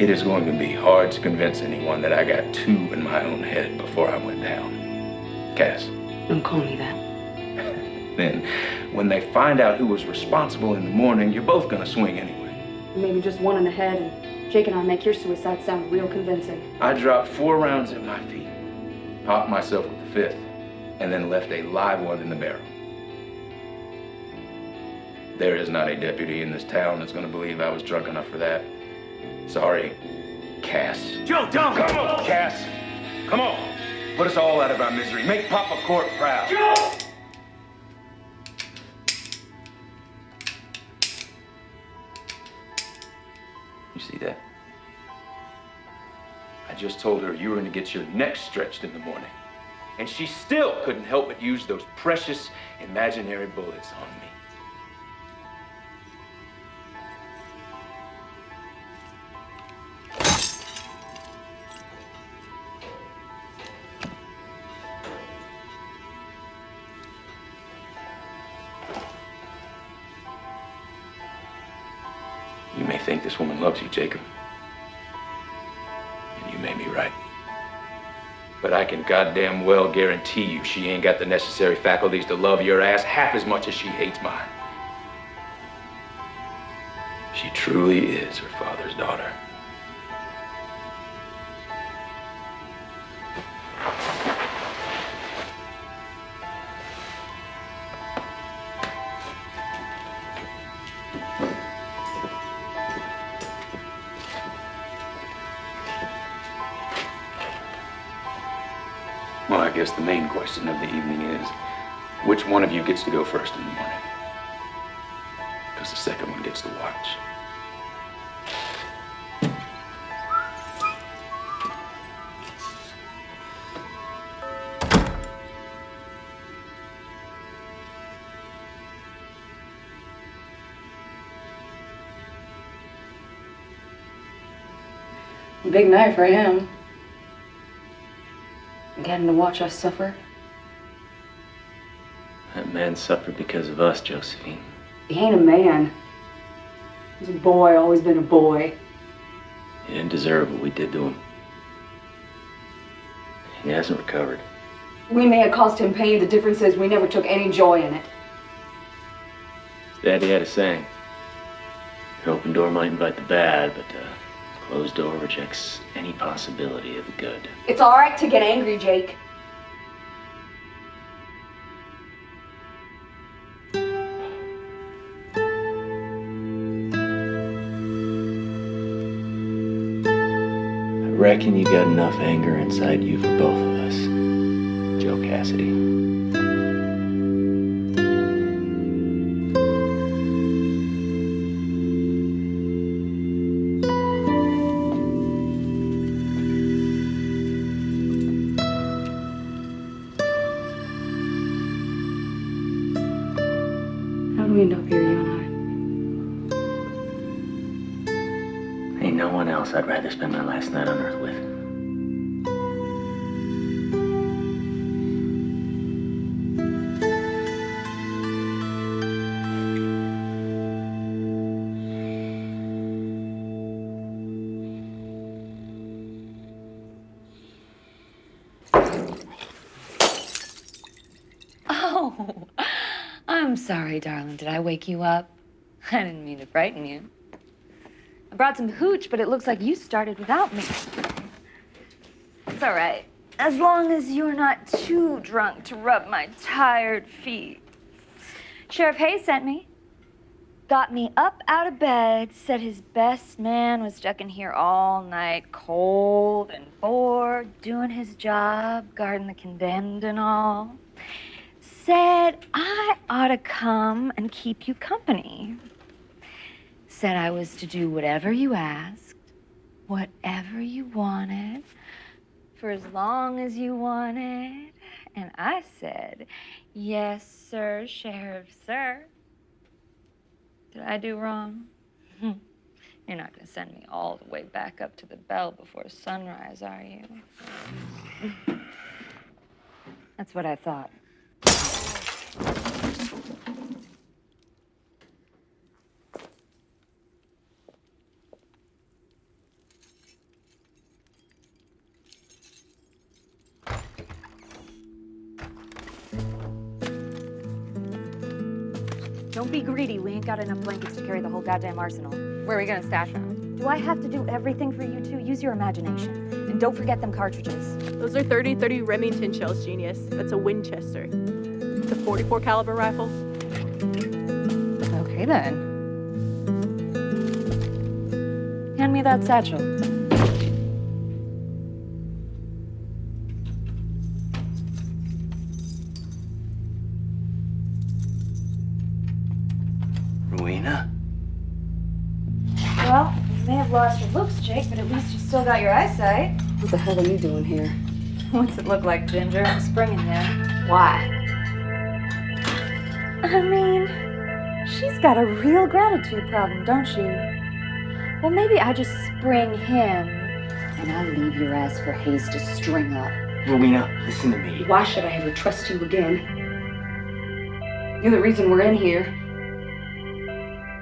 It is going to be hard to convince anyone that I got 2 in my own head before I went down. Cass. Don't call me that. Then, when they find out who was responsible in the morning, you're both gonna swing anyway. Maybe just one in the head, and Jake and I make your suicide sound real convincing. I dropped 4 rounds at my feet, popped myself with the 5th, and then left a live one in the barrel. There is not a deputy in this town that's gonna believe I was drunk enough for that. Sorry, Cass. Joe, don't! Come on, Cass! Come on! Put us all out of our misery. Make Papa Court proud. Joe! You see that? I just told her you were gonna get your neck stretched in the morning. And she still couldn't help but use those precious imaginary bullets on me. You may think this woman loves you, Jacob. And you may be right. But I can goddamn well guarantee you she ain't got the necessary faculties to love your ass half as much as she hates mine. She truly is her father's daughter. Well, I guess the main question of the evening is, which one of you gets to go first in the morning? Because the second one gets to watch. Big night for him. Getting to watch us suffer. That man suffered because of us, Josephine. He ain't a man. He's a boy, always been a boy. He didn't deserve what we did to him. He hasn't recovered. We may have caused him pain. The difference is we never took any joy in it. Daddy had a saying. An open door might invite the bad, but a closed door rejects any possibility of the good. It's all right to get angry, Jake. I reckon you got enough anger inside you for both of us, Joe Cassidy. How do we end up here, you and Ain't no one else I'd rather spend my last night on Earth with. Oh, I'm sorry, darling. Did I wake you up? I didn't mean to frighten you. I brought some hooch, but it looks like you started without me. It's all right. As long as you're not too drunk to rub my tired feet. Sheriff Hayes sent me. Got me up out of bed, said his best man was stuck in here all night, cold and bored, doing his job, guarding the condemned and all. Said I ought to come and keep you company. Said I was to do whatever you asked, whatever you wanted, for as long as you wanted. And I said, yes, sir, Sheriff, sir. Did I do wrong? You're not going to send me all the way back up to the bell before sunrise, are you? That's what I thought. Don't be greedy. We ain't got enough blankets to carry the whole goddamn arsenal. Where are we gonna stash them? Do I have to do everything for you two? Use your imagination. And don't forget them cartridges. Those are 30 Remington shells, genius. That's a Winchester. It's a 44 caliber rifle. Okay, then. Hand me that satchel. Rowena? Well, you may have lost your looks, Jake, but at least you still got your eyesight. What the hell are you doing here? What's it look like, Ginger? I'm springing you. Why? I mean, she's got a real gratitude problem, don't she? Well, maybe I just spring him. And I leave your ass for Hayes to string up. Rowena, listen to me. Why should I ever trust you again? You're the reason we're in here.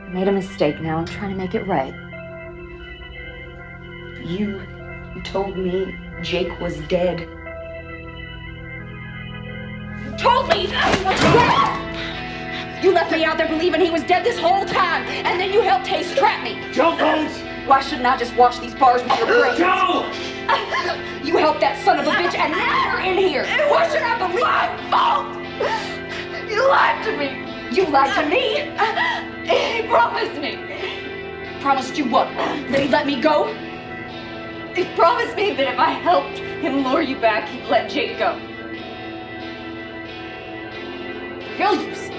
I made a mistake now. I'm trying to make it right. You told me Jake was dead. You told me he was dead! You left me out there believing he was dead this whole time, and then you helped Hayes trap me. Joe, don't! Why shouldn't I just wash these bars with your brains? Joe! You helped that son of a bitch, and now we're in here. Why should I believe my fault? You lied to me. You lied to me? He promised me. Promised you what? That he'd let me go? He promised me that if I helped him lure you back, he'd let Jake go. He'll use.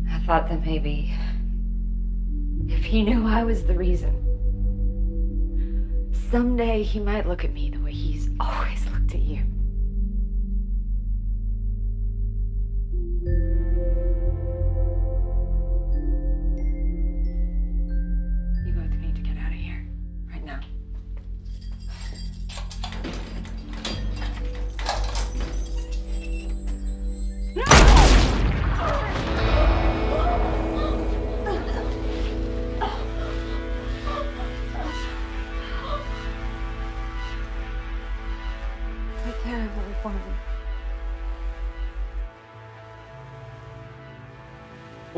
I thought that maybe if he knew I was the reason, someday he might look at me the way he's always looked at you. You both need to get out of here right now.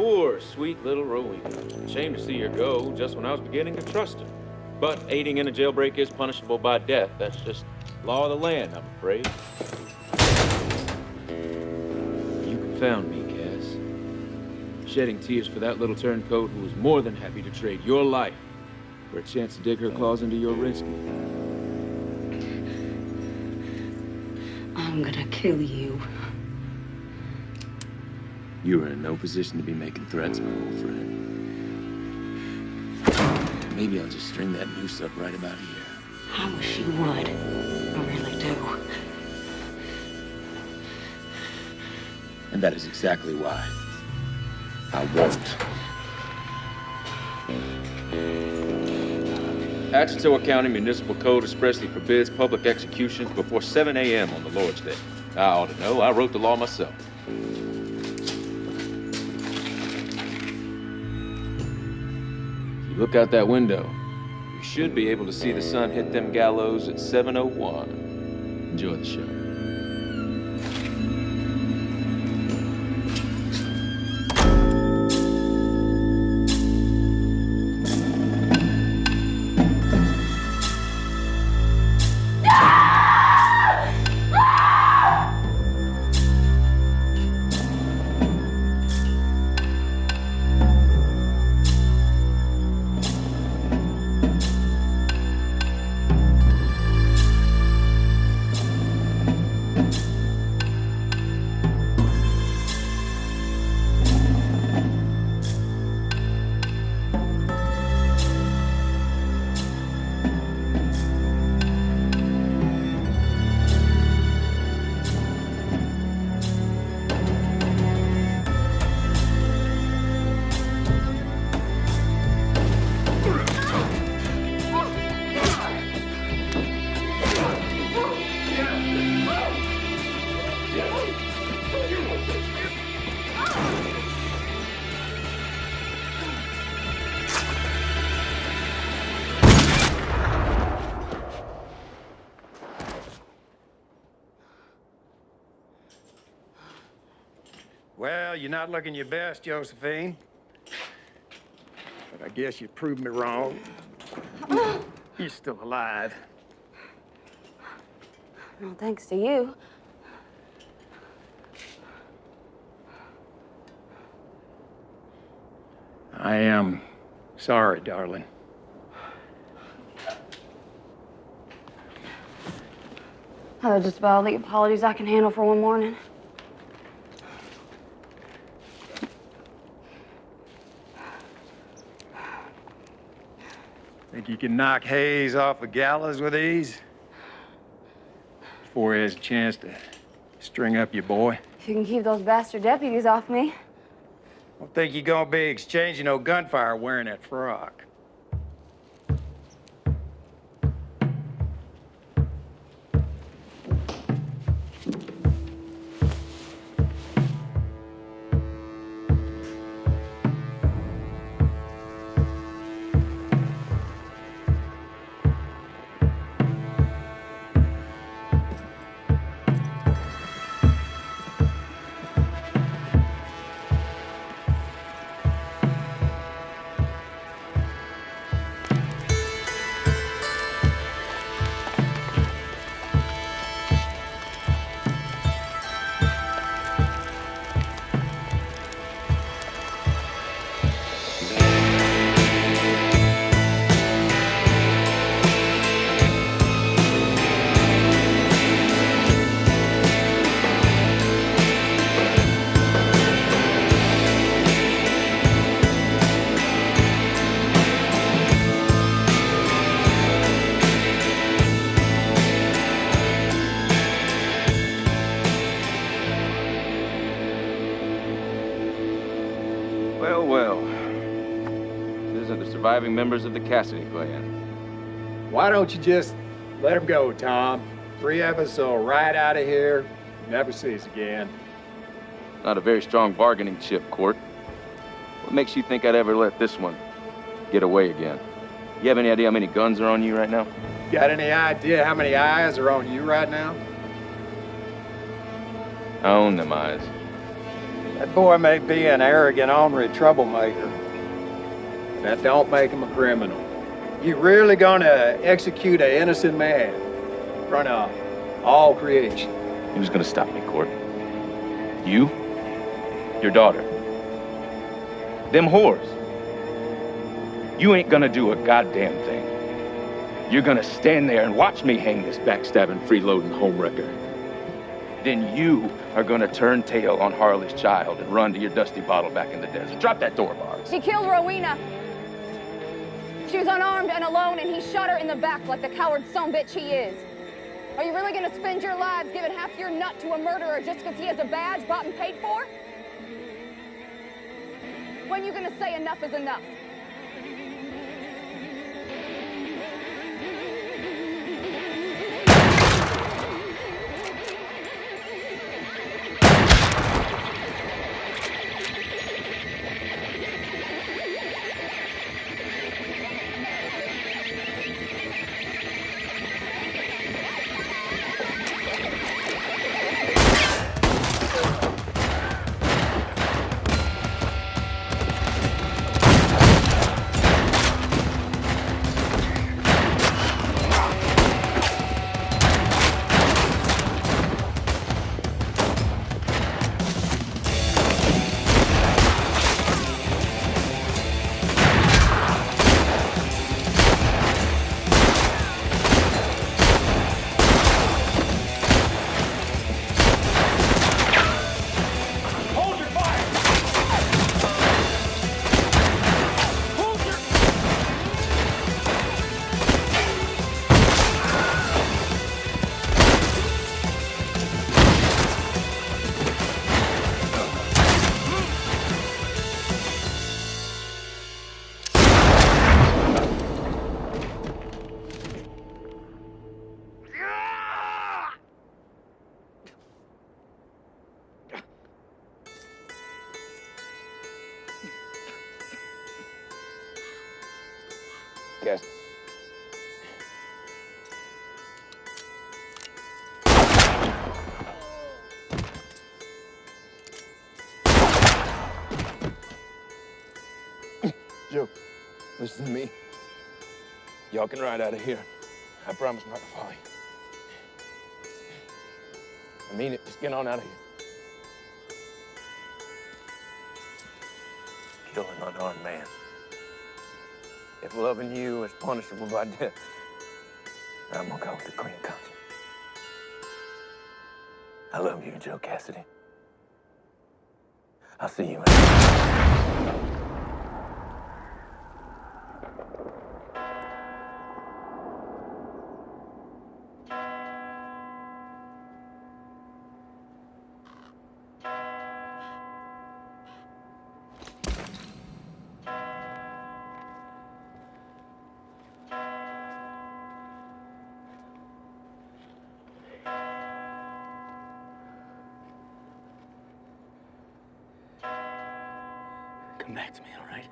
Poor, sweet little Rowena. Shame to see her go just when I was beginning to trust her. But aiding in a jailbreak is punishable by death. That's just law of the land, I'm afraid. You confound me, Cass. Shedding tears for that little turncoat who was more than happy to trade your life for a chance to dig her claws into your rescue. I'm gonna kill you. You are in no position to be making threats, my old friend. Maybe I'll just string that noose up right about here. I wish you would. I really do. And that is exactly why I won't. Atchitowa County Municipal Code expressly forbids public executions before 7 a.m. on the Lord's Day. I ought to know. I wrote the law myself. If you look out that window, you should be able to see the sun hit them gallows at 7:01. Enjoy the show. Well, you're not looking your best, Josephine. But I guess you proved me wrong. You're still alive. Well, thanks to you. I am sorry, darling. That was just about all the apologies I can handle for one morning. Think you can knock Hayes off the gallows with ease? Before he has a chance to string up your boy? If you can keep those bastard deputies off me. Don't think you're gonna be exchanging no gunfire wearing that frock. Well, well. These are the surviving members of the Cassidy clan. Why don't you just let him go, Tom? 3 of us will ride out of here, never see us again. Not a very strong bargaining chip, Court. What makes you think I'd ever let this one get away again? You have any idea how many guns are on you right now? Got any idea how many eyes are on you right now? I own them eyes. That boy may be an arrogant, ornery troublemaker. That don't make him a criminal. You really gonna execute an innocent man in front of all creation? Who's gonna stop me, Court? You? Your daughter? Them whores? You ain't gonna do a goddamn thing. You're gonna stand there and watch me hang this backstabbing, freeloading homewrecker. Then you are gonna turn tail on Harley's child and run to your dusty bottle back in the desert. Drop that door, Bars. He killed Rowena. She was unarmed and alone, and he shot her in the back like the coward sumbitch he is. Are you really gonna spend your lives giving half your nut to a murderer just because he has a badge bought and paid for? When you gonna say enough is enough? Yes. Joe, listen to me. Y'all can ride out of here. I promise not to follow you. I mean it. Just get on out of here. Kill an unarmed man. If loving you is punishable by death, I'm gonna go with a clean conscience. I love you, Joe Cassidy. I'll see you in... Come back to me, all right?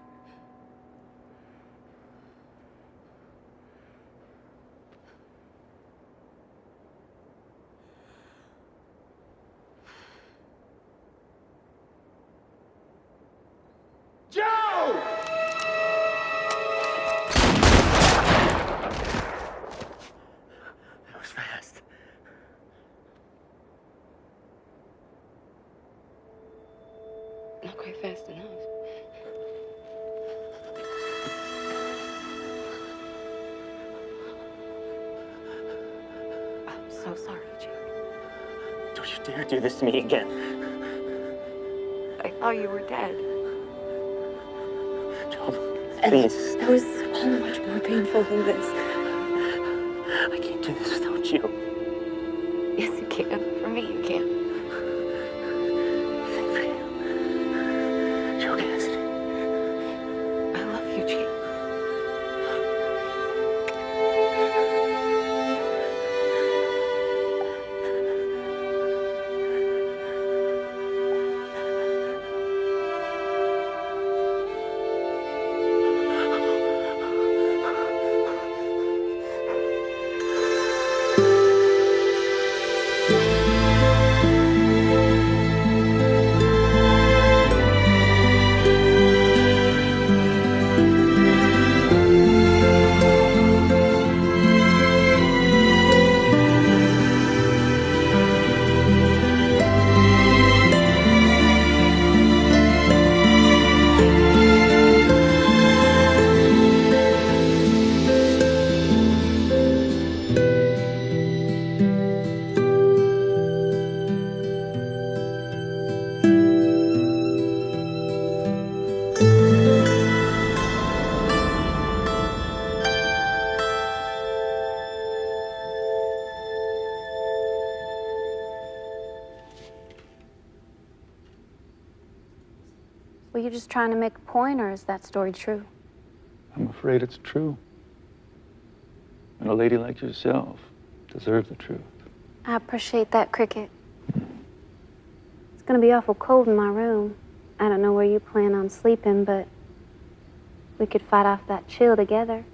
Joe! That was fast. Not quite fast enough. I'm so sorry, Joe. Don't you dare do this to me again. I thought you were dead. Joe, And please. that was so much more painful than this. I can't do this without you. Yes, you can. For me, you can. Joe Cassidy. I love you, Chief. Were you just trying to make a point, or is that story true? I'm afraid it's true. And a lady like yourself deserves the truth. I appreciate that, Cricket. It's gonna be awful cold in my room. I don't know where you plan on sleeping, but we could fight off that chill together.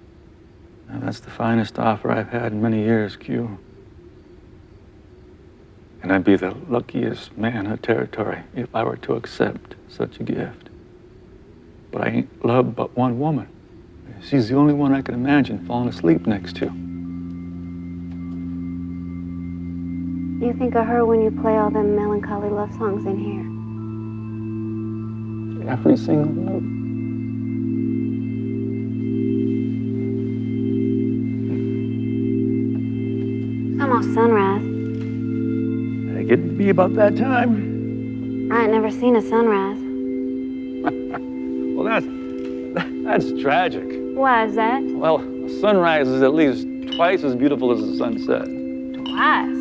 Now, that's the finest offer I've had in many years, Q. And I'd be the luckiest man in the territory if I were to accept such a gift. But I ain't loved but one woman. She's the only one I can imagine falling asleep next to. You think of her when you play all them melancholy love songs in here. Every single note. It's almost sunrise. It could be about that time. I ain't never seen a sunrise. Well, that's tragic. Why is that? Well, a sunrise is at least twice as beautiful as a sunset. Twice?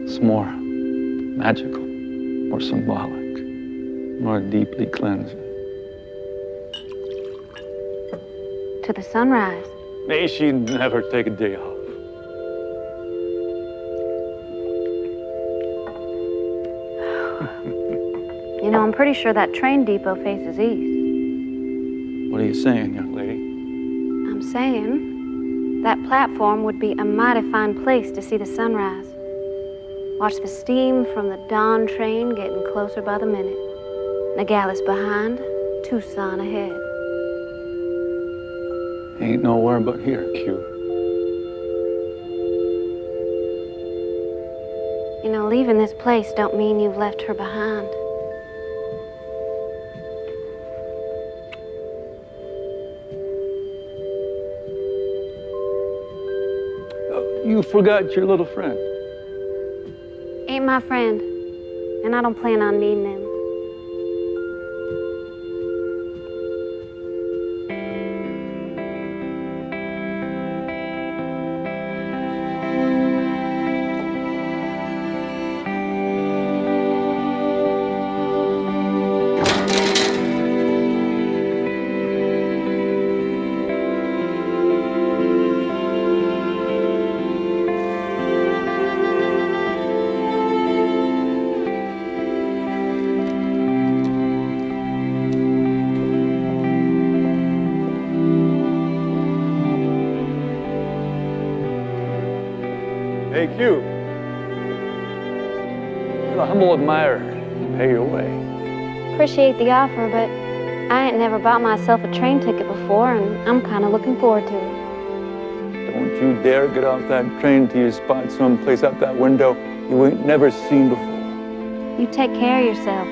It's more magical, more symbolic, more deeply cleansing. To the sunrise. May she never take a day off. You know, I'm pretty sure that train depot faces east. What are you saying, young lady? I'm saying that platform would be a mighty fine place to see the sunrise. Watch the steam from the dawn train getting closer by the minute. Nogales behind, Tucson ahead. Ain't nowhere but here, Q. You know, leaving this place don't mean you've left her behind. You forgot your little friend. Ain't my friend, and I don't plan on needing him. Hey, Q. You're a humble admirer. Pay your way. Appreciate the offer, but I ain't never bought myself a train ticket before, and I'm kind of looking forward to it. Don't you dare get off that train till you spot someplace out that window you ain't never seen before. You take care of yourself,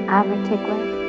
Ivory Tickler.